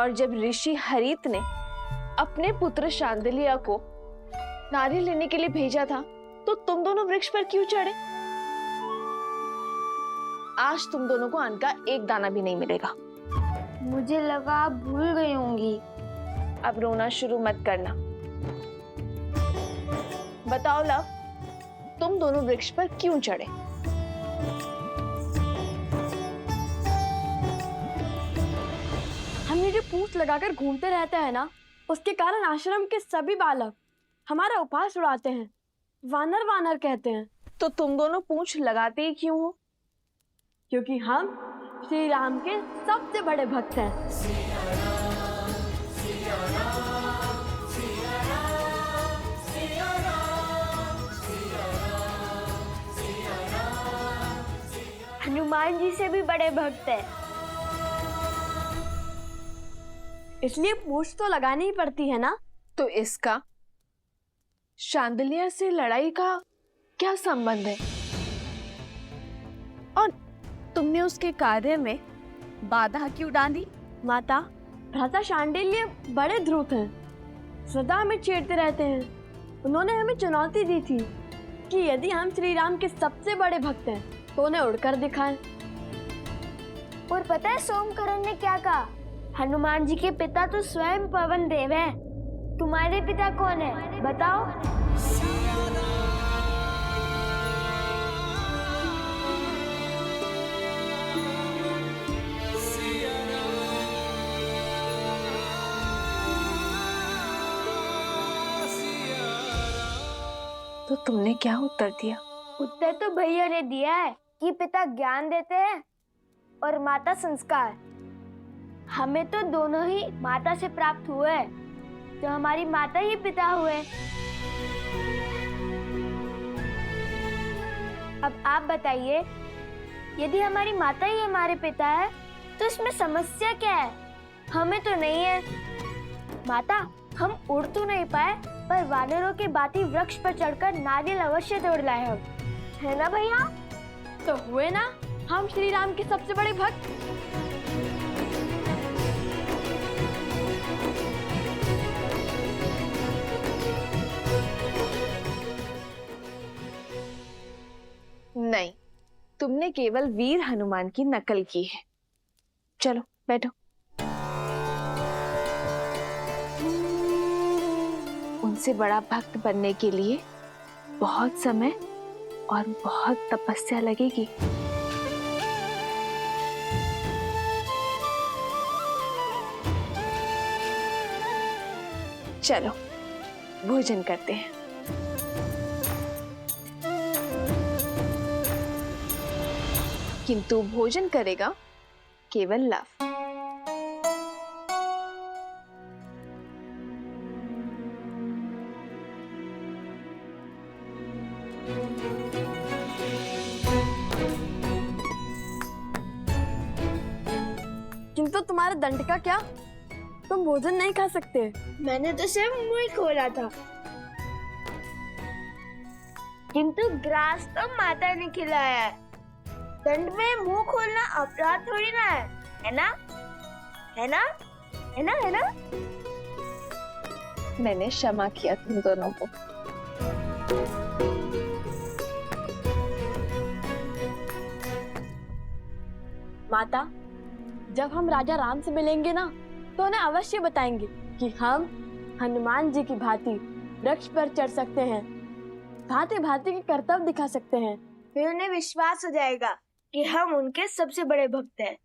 और जब ऋषि हरित ने अपने पुत्र शांडिल्य को नारी लेने के लिए भेजा था तो तुम दोनों वृक्ष पर क्यों चढ़े? आज तुम दोनों को अन्न का एक दाना भी नहीं मिलेगा। मुझे लगा आप भूल गई होंगी। अब रोना शुरू मत करना। बताओ लव, तुम दोनों वृक्ष पर क्यों चढ़े? हम ये जो पूंछ लगाकर घूमते रहते हैं ना, उसके कारण आश्रम के सभी बालक हमारा उपहास उड़ाते हैं, वानर वानर कहते हैं। तो तुम दोनों पूंछ लगाते ही क्यों हो? क्योंकि हम श्री राम के सबसे बड़े भक्त हैं। हनुमान जी से भी बड़े भक्त हैं। इसलिए पूछ तो लगानी ही पड़ती है ना। तो इसका शांडिल्य से लड़ाई का क्या संबंध है? और तुमने उसके कार्य में बाधा क्यों डाली? माता, भ्राता शांडिल्य बड़े ध्रुव हैं, सदा हमें छेड़ते रहते हैं। उन्होंने हमें चुनौती दी थी कि यदि हम श्री राम के सबसे बड़े भक्त हैं तो उन्हें उड़कर दिखाएं। और पता है सोमकरण ने क्या कहा? हनुमान जी के पिता तो स्वयं पवन देव हैं। तुम्हारे पिता कौन है बताओ? तो तुमने क्या उत्तर दिया? उत्तर तो भैया ने दिया है कि पिता ज्ञान देते हैं और माता संस्कार। हमें तो दोनों ही माता से प्राप्त हुए, तो हमारी माता ही पिता हुए। अब आप बताइए, यदि हमारी माता ही हमारे पिता है तो इसमें समस्या क्या है? हमें तो नहीं है। माता, हम उड़ तो नहीं पाए, पर वानरों के बाती वृक्ष पर चढ़कर नारियल अवश्य तोड़ लाए हम, है ना भैया? तो हुए ना हम श्री राम के सबसे बड़े भक्त। नहीं, तुमने केवल वीर हनुमान की नकल की है। चलो बैठो। उनसे बड़ा भक्त बनने के लिए बहुत समय और बहुत तपस्या लगेगी। चलो भोजन करते हैं। किंतु भोजन करेगा केवल लव। किंतु तुम्हारे दंड का क्या? तुम भोजन नहीं खा सकते। मैंने तो सिर्फ मुंह ही खोला था, किंतु ग्रास तो माता ने खिलाया है। दंड में मुंह खोलना अपराध थोड़ी ना है ना? है ना? है ना? है ना? मैंने क्षमा किया तुम दोनों को। माता, जब हम राजा राम से मिलेंगे ना तो उन्हें अवश्य बताएंगे कि हम हनुमान जी की भांति वृक्ष पर चढ़ सकते हैं, भांति भांति के कर्तव्य दिखा सकते हैं। फिर उन्हें विश्वास हो जाएगा कि हम उनके सबसे बड़े भक्त हैं।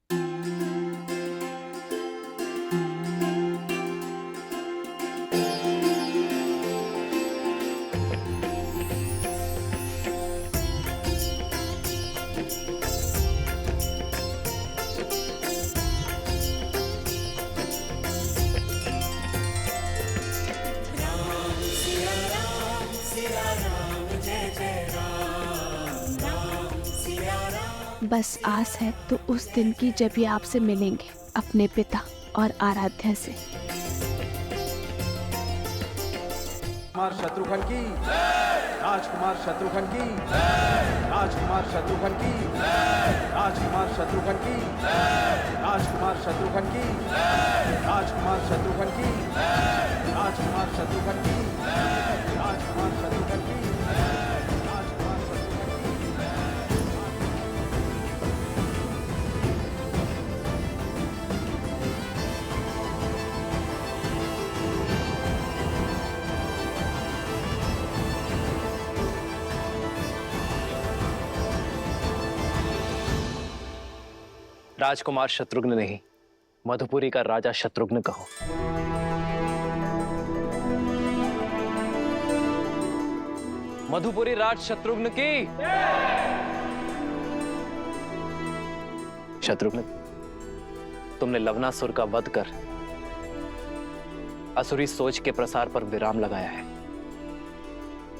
बस आस है तो उस दिन की जब ये आपसे मिलेंगे अपने पिता और आराध्या से। कुमार शत्रुघ्न की, राजकुमार शत्रुघ्न की, राजकुमार शत्रुघ्न की, राजकुमार शत्रुघ्न की, राजकुमार शत्रुघ्न की, राजकुमार शत्रुघ्न की, राजकुमार शत्रुघ्न की, राजकुमार शत्रुघ्न की। राजकुमार शत्रुघ्न नहीं, मधुपुरी का राजा शत्रुघ्न कहो। मधुपुरी राज शत्रुघ्न की। शत्रुघ्न, तुमने लवनासुर का वध कर असुरी सोच के प्रसार पर विराम लगाया है।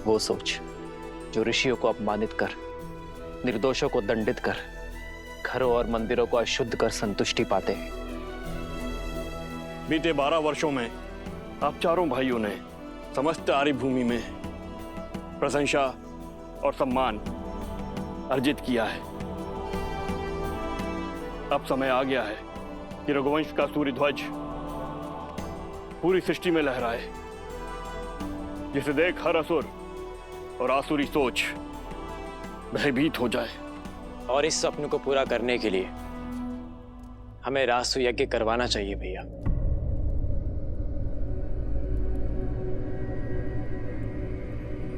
वो सोच जो ऋषियों को अपमानित कर, निर्दोषों को दंडित कर, घरों और मंदिरों को अशुद्ध कर संतुष्टि पाते हैं। बीते 12 वर्षों में आप चारों भाइयों ने समस्त आर्य भूमि में प्रशंसा और सम्मान अर्जित किया है। अब समय आ गया है कि रघुवंश का सूर्य ध्वज पूरी सृष्टि में लहराए, जिसे देख हर असुर और आसुरी सोच भयभीत हो जाए। और इस स्वप्न को पूरा करने के लिए हमें रासु यज्ञ करवाना चाहिए भैया।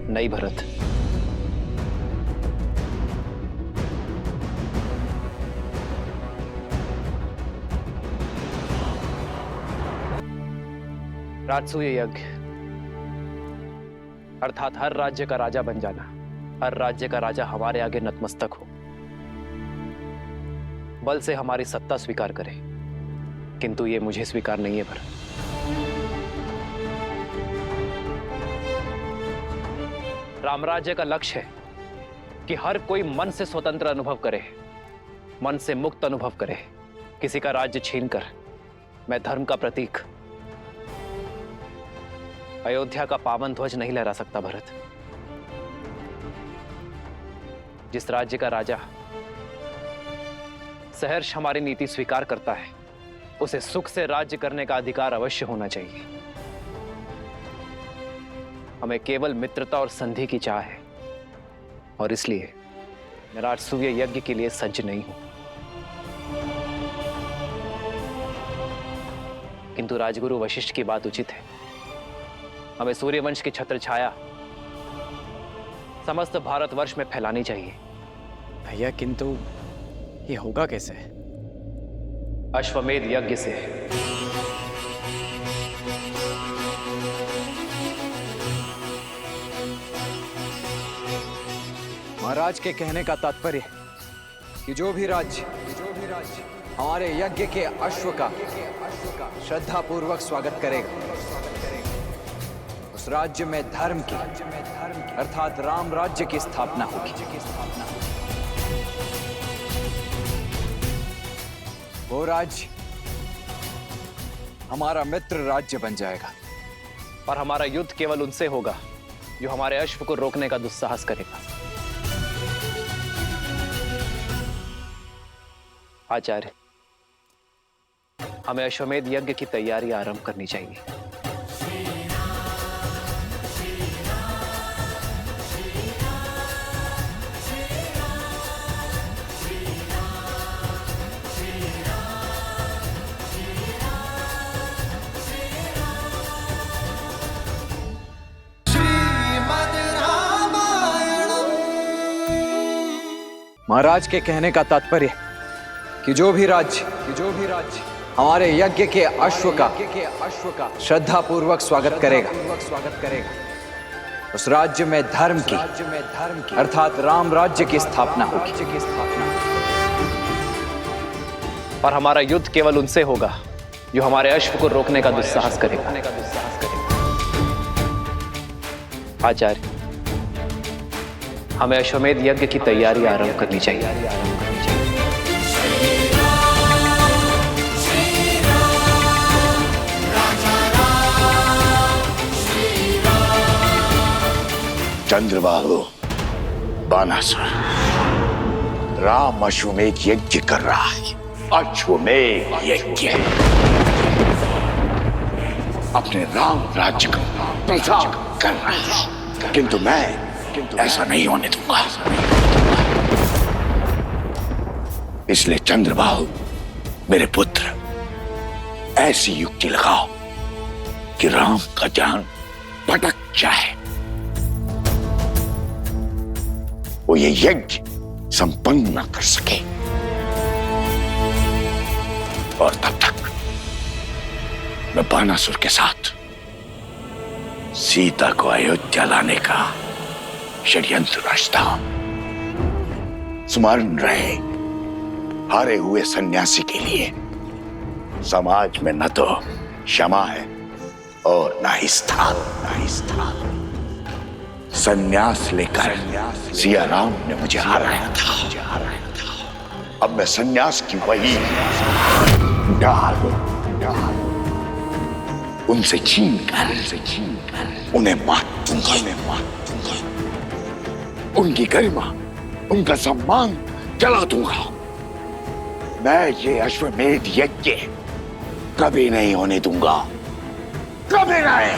नहीं भरत, राजसूय यज्ञ अर्थात हर राज्य का राजा बन जाना, हर राज्य का राजा हमारे आगे नतमस्तक हो, बल से हमारी सत्ता स्वीकार करे, किंतु ये मुझे स्वीकार नहीं है भरत। रामराज्य का लक्ष्य है कि हर कोई मन से स्वतंत्र अनुभव करे, मन से मुक्त अनुभव करे। किसी का राज्य छीनकर मैं धर्म का प्रतीक अयोध्या का पावन ध्वज नहीं लहरा सकता भरत। जिस राज्य का राजा सहर्ष हमारी नीति स्वीकार करता है, उसे सुख से राज्य करने का अधिकार अवश्य होना चाहिए। हमें केवल मित्रता और संधि की चाह है, और इसलिए मैं राजसूय यज्ञ के लिए सज्ज नहीं हूं। किंतु राजगुरु वशिष्ठ की बात उचित है। हमें सूर्यवंश की छत्र छाया समस्त भारतवर्ष में फैलानी चाहिए। भैया, किंतु ये होगा कैसे? अश्वमेध यज्ञ से। महाराज के कहने का तात्पर्य कि जो भी राज्य हमारे यज्ञ के अश्व का श्रद्धा पूर्वक स्वागत करेगा, उस राज्य में धर्म की अर्थात राम राज्य की स्थापना होगी। वो राज्य हमारा मित्र राज्य बन जाएगा। और हमारा युद्ध केवल उनसे होगा जो हमारे अश्व को रोकने का दुस्साहस करेगा। आचार्य, हमें अश्वमेध यज्ञ की तैयारी आरंभ करनी चाहिए। महाराज के कहने का तात्पर्य कि जो भी राज्य हमारे यज्ञ के अश्व का श्रद्धा पूर्वक स्वागत करेगा, उस राज्य में धर्म की अर्थात राम राज्य की स्थापना होगी। और हमारा युद्ध केवल उनसे होगा जो हमारे अश्व को रोकने का दुस्साहस करेगा। आचार्य, हमें अश्वमेध यज्ञ की तैयारी आरंभ करनी चाहिए। चंद्रबाहु, बानासुर, राम अश्वमेध यज्ञ कर रहा है। अश्वमेध यज्ञ अपने राम राज्य का प्रचार कर रहा है, किंतु मैं ऐसा नहीं होने दूंगा। इसलिए चंद्रबाहु, मेरे पुत्र, ऐसी युक्ति लगाओ कि राम का ध्यान भटक जाए, वो ये यज्ञ संपन्न न कर सके, और तब तक मैं बानासुर के साथ सीता को अयोध्या लाने का षड्यंत्र रचता हूं। स्मरण रहे, हारे हुए सन्यासी के लिए समाज में न तो क्षमा है और न ही स्थान। सन्यास लेकर सिया राम ने मुझे हराया था, अब मैं सन्यास की वही डाल उनसे छीन कर उन्हें मार दूंगा। उनकी गरिमा, उनका सम्मान जला दूंगा। मैं ये अश्वमेध यज्ञ कभी नहीं होने दूंगा, कभी नहीं।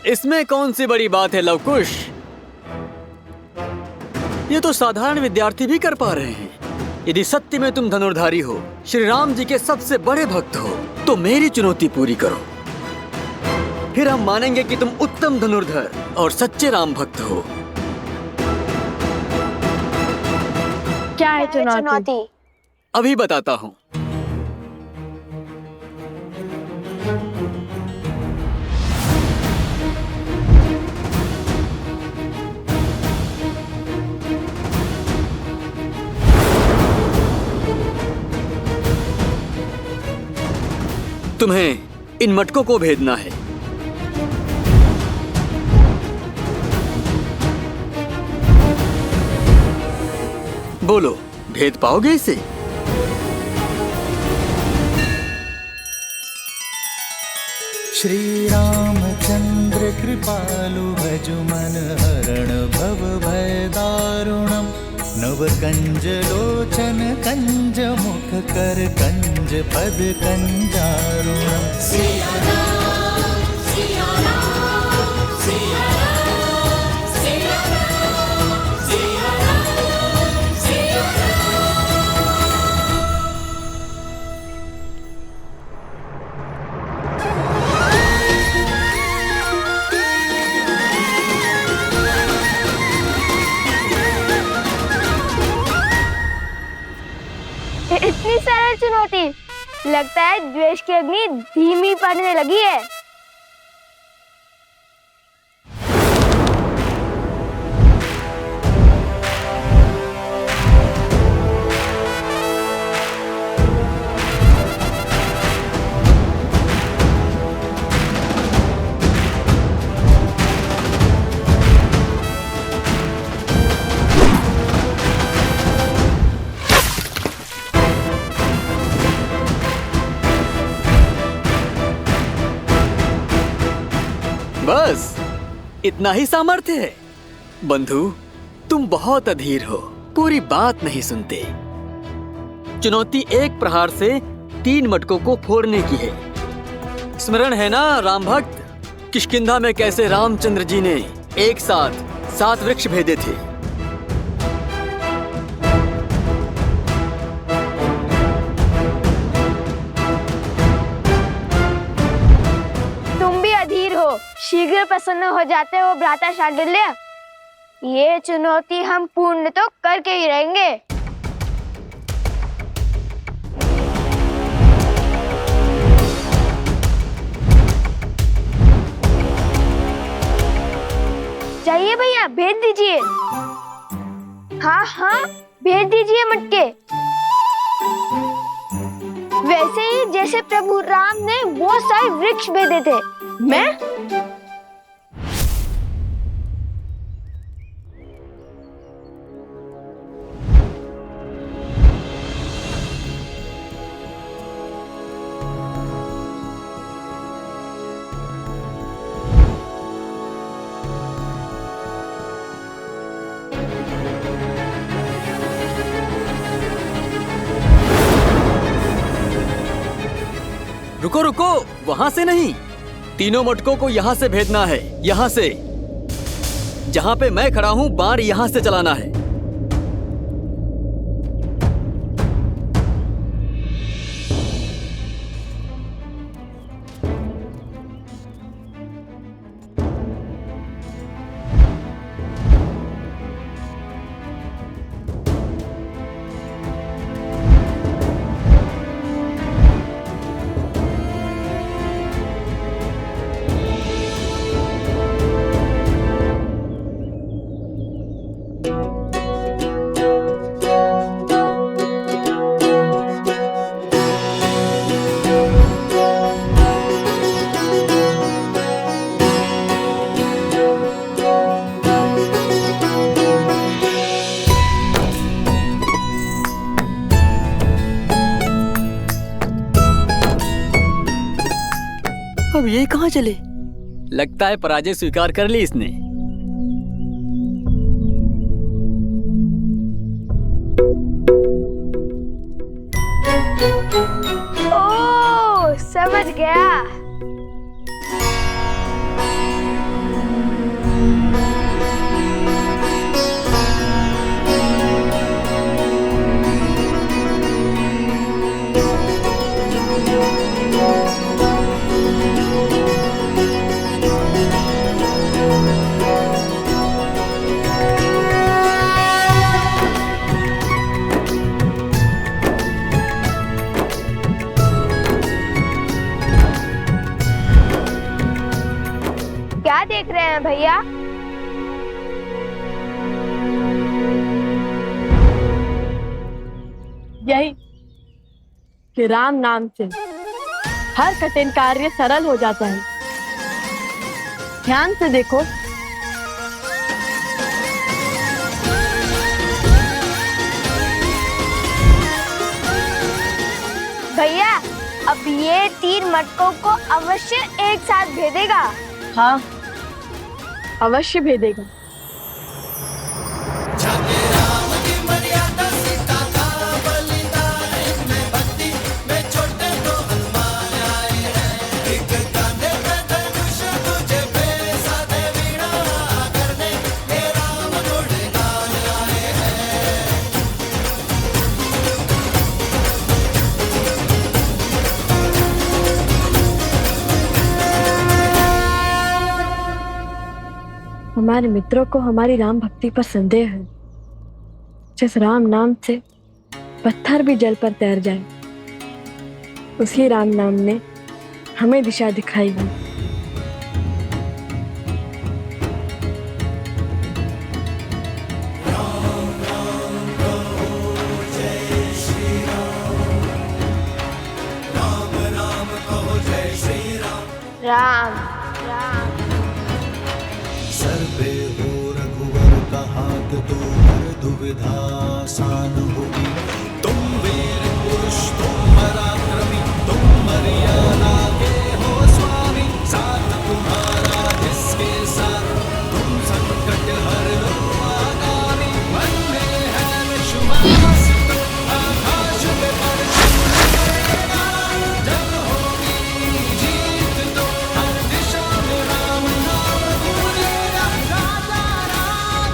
इसमें कौन सी बड़ी बात है लवकुश? ये तो साधारण विद्यार्थी भी कर पा रहे हैं। यदि सत्य में तुम धनुर्धारी हो, श्री राम जी के सबसे बड़े भक्त हो, तो मेरी चुनौती पूरी करो। फिर हम मानेंगे कि तुम उत्तम धनुर्धर और सच्चे राम भक्त हो। क्या है चुनौती? अभी बताता हूँ। तुम्हें इन मटकों को भेदना है। बोलो, भेद पाओगे इसे? श्री रामचंद्र कृपालु भजु मन हरण भव भय दारुणम। नव कंज लोचन कंज मुख कर कंज पद कंजारुणम। सिया राम, सिया राम, सिया राम, सिया राम, सिया राम, सिया इतनी सरल चुनौती, लगता है द्वेष की अग्नि धीमी पड़ने लगी है। बस इतना ही सामर्थ्य है? बंधु, तुम बहुत अधीर हो, पूरी बात नहीं सुनते। चुनौती एक प्रहार से 3 मटकों को फोड़ने की है। स्मरण है ना राम भक्त, किष्किंधा में कैसे रामचंद्र जी ने एक साथ 7 वृक्ष भेदे थे। शीघ्र प्रसन्न हो जाते हो भ्राता शांडिल्य। ये चुनौती हम पूर्ण तो करके ही रहेंगे। चाहिए भैया, भेज दीजिए। हाँ हाँ, भेज दीजिए मटके। वैसे ही जैसे प्रभु राम ने वो सारे वृक्ष भेजे थे। मैं रुको रुको, वहां से नहीं, तीनों मटकों को यहाँ से भेजना है। यहाँ से, जहाँ पे मैं खड़ा हूँ, बाण यहाँ से चलाना है। ये कहाँ चले? लगता है पराजय स्वीकार कर ली इसने। ओह, समझ गया। क्या देख रहे हैं भैया? यही कि राम नाम से हर कठिन कार्य सरल हो जाता है। ध्यान से देखो। भैया, अब ये 3 मटकों को अवश्य एक साथ भेदेगा। हाँ, अवश्य भेदेगा। हमारे मित्रों को हमारी राम भक्ति पर संदेह है। जिस राम नाम से पत्थर भी जल पर तैर जाए, उसी राम नाम ने हमें दिशा दिखाई है। राम राम। सर पे हो रघुवर का हाथ तो हर दुविधा आसान होगी। तुम वीर पुरुष, तुम पराक्रमी, तुम मर्यादा के हो स्वामी। साथ तुम्हारा जिसके साथ, तुम संकट हर लो आगामी। मन में है विश्वास तो आकाश में परचम लगेगा। जब होगी जीत तो हर दिशा में राम नाम गूंजेगा। राजा राम।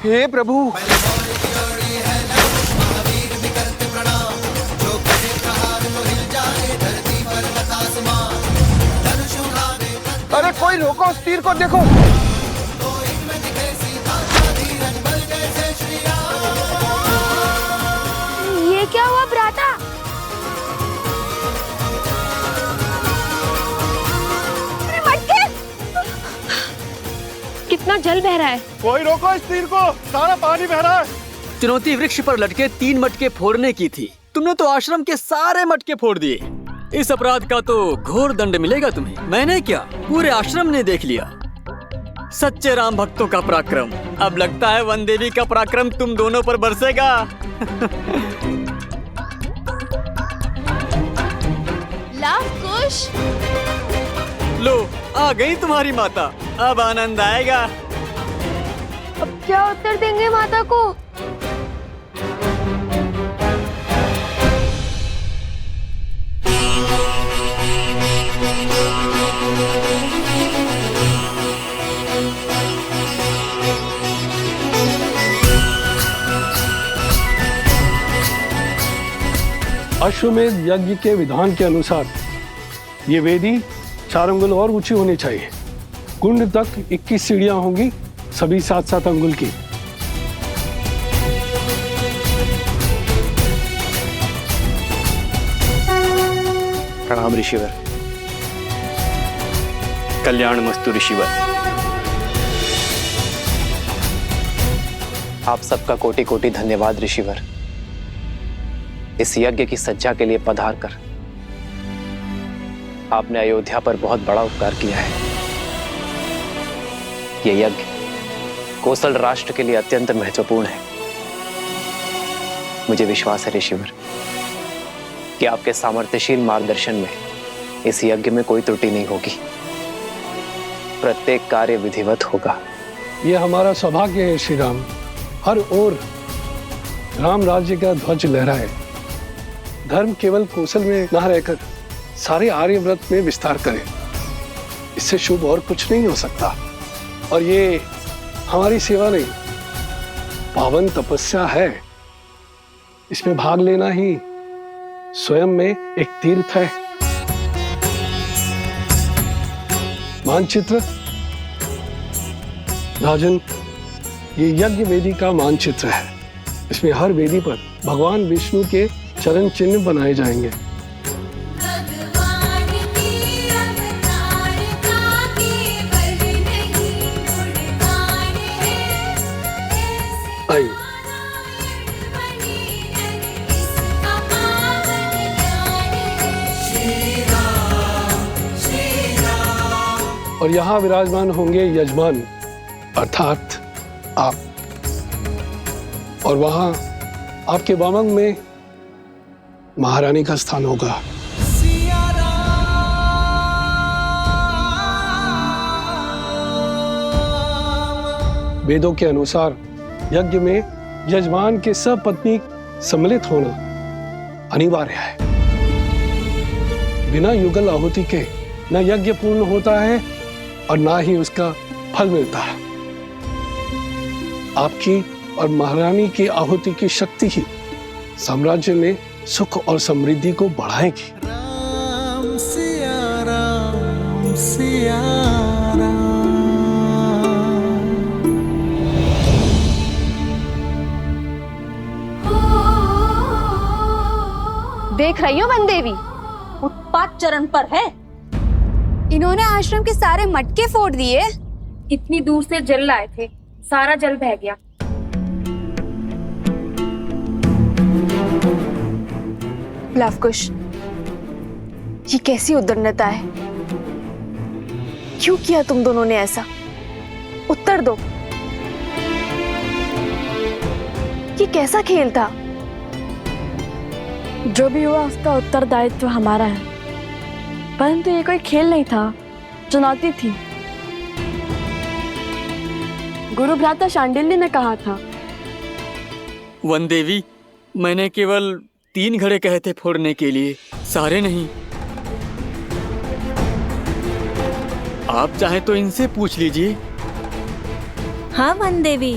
हे प्रभु, अरे कोई रोको उस तीर को, देखो। ये क्या हुआ भ्राता? अरे मटके! कितना जल बह रहा है। कोई रोको इस तीर को, सारा पानी बह रहा है। चुनौती वृक्ष पर लटके 3 मटके फोड़ने की थी, तुमने तो आश्रम के सारे मटके फोड़ दिए। इस अपराध का तो घोर दंड मिलेगा तुम्हें। मैंने क्या, पूरे आश्रम ने देख लिया। सच्चे राम भक्तों का पराक्रम। अब लगता है वन देवी का पराक्रम तुम दोनों पर बरसेगा। लव कुश, लो आ गई तुम्हारी माता, अब आनंद आएगा। अब क्या उत्तर देंगे माता को? अश्वमेध यज्ञ के विधान के अनुसार ये वेदी 4 अंगुल और ऊंची होनी चाहिए। कुंड तक 21 सीढ़ियां होंगी, सभी 7-7 अंगुल की। प्रणाम ऋषिवर। कल्याण मस्तु ऋषिवर। आप सबका कोटि कोटि धन्यवाद ऋषिवर। इस यज्ञ की सज्जा के लिए पधार कर आपने अयोध्या पर बहुत बड़ा उपकार किया है। ये यज्ञ कोसल राष्ट्र के लिए अत्यंत महत्वपूर्ण है। मुझे विश्वास है ऋषिवर कि आपके सामर्थ्यशील मार्गदर्शन में इस यज्ञ में कोई त्रुटि नहीं होगी, प्रत्येक कार्य विधिवत होगा। ये हमारा सौभाग्य है श्री राम, हर ओर राम राज्य का ध्वज लहराए। धर्म केवल कौशल में न रहकर सारे आर्यव्रत में विस्तार करे, इससे शुभ और कुछ नहीं हो सकता। और ये हमारी सेवा नहीं, पावन तपस्या है। इसमें भाग लेना ही स्वयं में एक तीर्थ है। मानचित्र राजन, ये यज्ञ वेदी का मानचित्र है। इसमें हर वेदी पर भगवान विष्णु के चरण चिन्ह बनाए जाएंगे। आइए। और यहाँ विराजमान होंगे यजमान अर्थात आप, और वहां आपके वामंग में महारानी का स्थान होगा। वेदों के अनुसार यज्ञ में यजमान के सपत्नी सम्मिलित होना अनिवार्य है। बिना युगल आहुति के न यज्ञ पूर्ण होता है और ना ही उसका फल मिलता है। आपकी और महारानी की आहुति की शक्ति ही साम्राज्य में सुख और समृद्धि को बढ़ाएगी। राम सिया राम सिया राम। देख रही हो वनदेवी, उत्पात चरण पर है। इन्होंने आश्रम के सारे मटके फोड़ दिए। इतनी दूर से जल लाए थे, सारा जल बह गया। लवकुश, ये कैसी उद्दंडता है? क्यों किया तुम दोनों ने ऐसा? उत्तर दो। ये कैसा खेल था? जो भी हुआ उसका उत्तरदायित्व हमारा है, परंतु ये कोई खेल नहीं था, चुनौती थी। गुरु भ्राता शांडिल्य ने कहा था। वनदेवी, मैंने केवल 3 घड़े कहे थे फोड़ने के लिए, सारे नहीं। आप चाहे तो इनसे पूछ लीजिए। हाँ वनदेवी,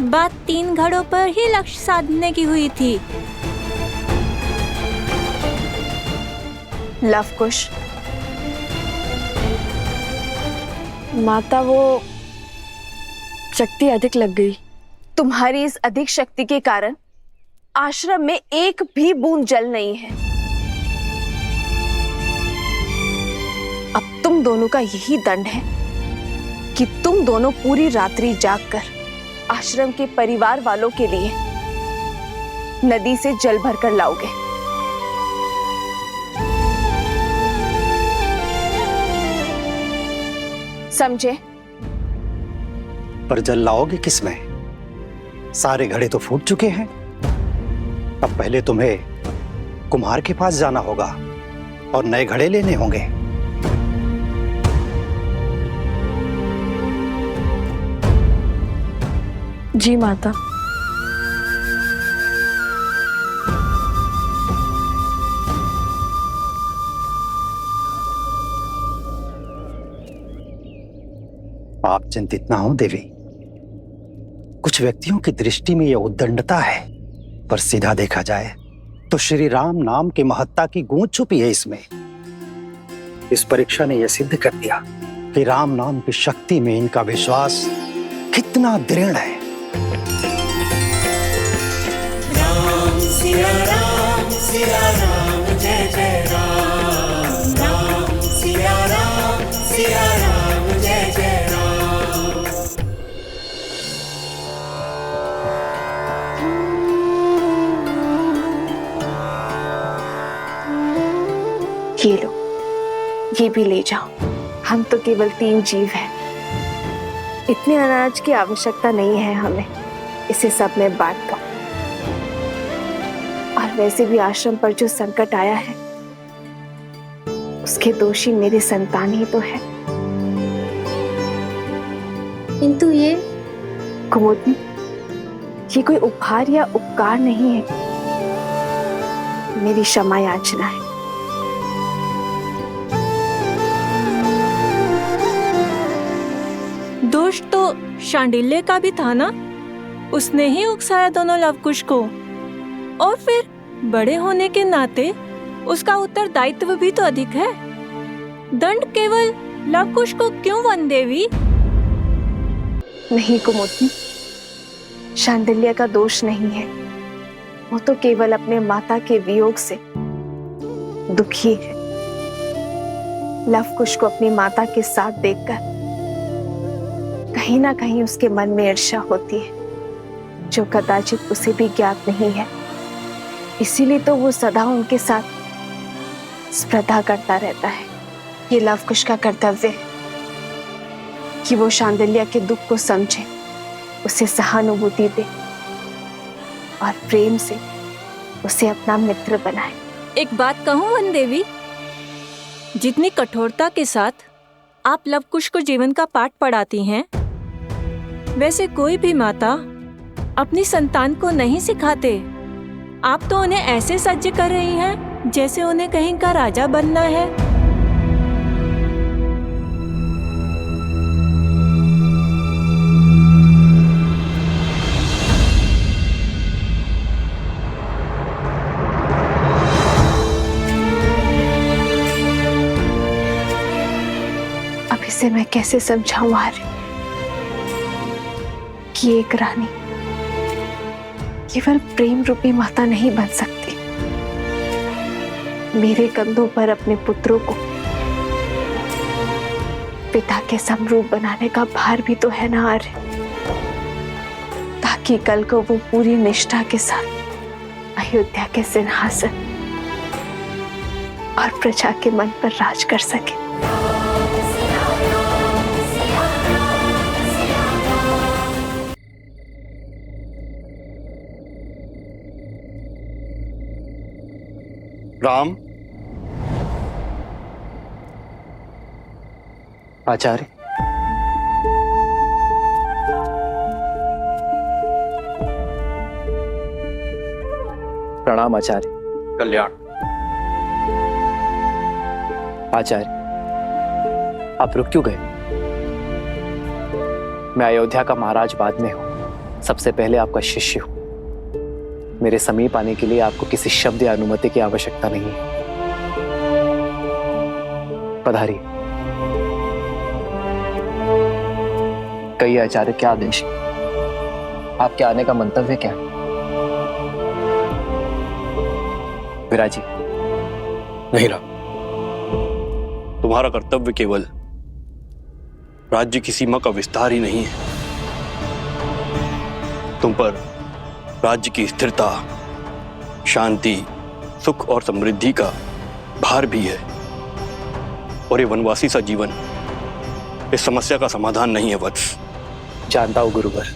बात 3 घड़ों पर ही लक्ष्य साधने की हुई थी। लवकुश, माता वो शक्ति अधिक लग गई। तुम्हारी इस अधिक शक्ति के कारण आश्रम में एक भी बूंद जल नहीं है। अब तुम दोनों का यही दंड है कि तुम दोनों पूरी रात्रि जागकर आश्रम के परिवार वालों के लिए नदी से जल भरकर लाओगे। समझे? पर जल लाओगे किसमें? सारे घड़े तो फूट चुके हैं। अब पहले तुम्हें कुम्हार के पास जाना होगा और नए घड़े लेने होंगे। जी माता। आप चिंतित ना हो देवी। कुछ व्यक्तियों की दृष्टि में यह उद्दंडता है, पर सीधा देखा जाए तो श्री राम नाम की महत्ता की गूंज छुपी है इसमें। इस परीक्षा ने यह सिद्ध कर दिया कि राम नाम की शक्ति में इनका विश्वास कितना दृढ़ है। राम सिया राम जय जय राम। राम सिया राम जय जय राम। ये लो, ये भी ले जाओ। हम तो केवल 3 जीव हैं। इतने अनाज की आवश्यकता नहीं है हमें, इसे सब में बांट दो। और वैसे भी आश्रम पर जो संकट आया है उसके दोषी मेरी संतान ही तो है। किंतु ये कुमुदनी, ये कोई उपहार या उपकार नहीं है, मेरी क्षमा याचना है। दोष तो शांडिल्य का भी था ना, उसने ही उकसाया दोनों लवकुश को, और फिर बड़े होने के नाते उसका उत्तरदायित्व भी तो अधिक है। दंड केवल लवकुश को क्यों वन देवी? नहीं कुमुदनी, शांडिल्य का दोष नहीं है, वो तो केवल अपने माता के वियोग से दुखी है। लवकुश को अपनी माता के साथ देखकर कहीं ना कहीं उसके मन में ईर्ष्या होती है, जो कदाचित उसे भी ज्ञात नहीं है। इसीलिए तो वो सदा उनके साथ स्पर्धा करता रहता है। ये लवकुश का कर्तव्य है कि वो शांडिल्य के दुख को समझे, उसे सहानुभूति दे और प्रेम से उसे अपना मित्र बनाए। एक बात कहूं वन देवी, जितनी कठोरता के साथ आप लवकुश को जीवन का पाठ पढ़ाती हैं, वैसे कोई भी माता अपनी संतान को नहीं सिखाते। आप तो उन्हें ऐसे सज्ज कर रही हैं जैसे उन्हें कहीं का राजा बनना है। अब इसे मैं कैसे समझाऊं आर्य कि एक रानी केवल प्रेम रूपी माता नहीं बन सकती। मेरे कंधों पर अपने पुत्रों को पिता के समरूप बनाने का भार भी तो है ना आर्य, ताकि कल को वो पूरी निष्ठा के साथ अयोध्या के सिंहासन और प्रजा के मन पर राज कर सके। राम। आचार्य, प्रणाम आचार्य। कल्याण। आचार्य, आप रुक क्यों गए? मैं अयोध्या का महाराज बाद में हूं, सबसे पहले आपका शिष्य हूं। मेरे समीप आने के लिए आपको किसी शब्द या अनुमति की आवश्यकता नहीं है। पधारिए। कहिए आचार्य, क्या आदेश है? आपके आने का मंतव्य क्या है? विराजी। नहीं राम, तुम्हारा कर्तव्य केवल राज्य की सीमा का विस्तार ही नहीं है, तुम पर राज्य की स्थिरता, शांति, सुख और समृद्धि का भार भी है। और ये वनवासी सा जीवन इस समस्या का समाधान नहीं है वत्स। जानता हूं गुरुवर,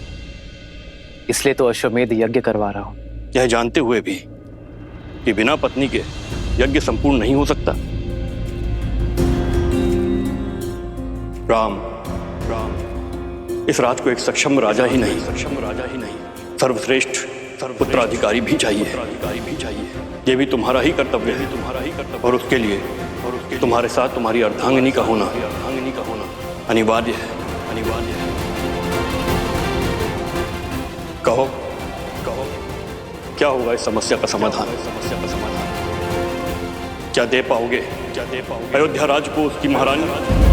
इसलिए तो अश्वमेध यज्ञ करवा रहा हूं। यह जानते हुए भी कि बिना पत्नी के यज्ञ संपूर्ण नहीं हो सकता। राम, इस राज को एक सक्षम राजा ही नहीं, सर्वश्रेष्ठ उत्तराधिकारी भी चाहिए। ये भी तुम्हारा ही कर्तव्य है, और उसके लिए तुम्हारे साथ तुम्हारी अर्धांगिनी का होना अनिवार्य है। कहो, क्या होगा इस समस्या का समाधान? क्या दे पाओगे अयोध्या राज को उसकी महारानी?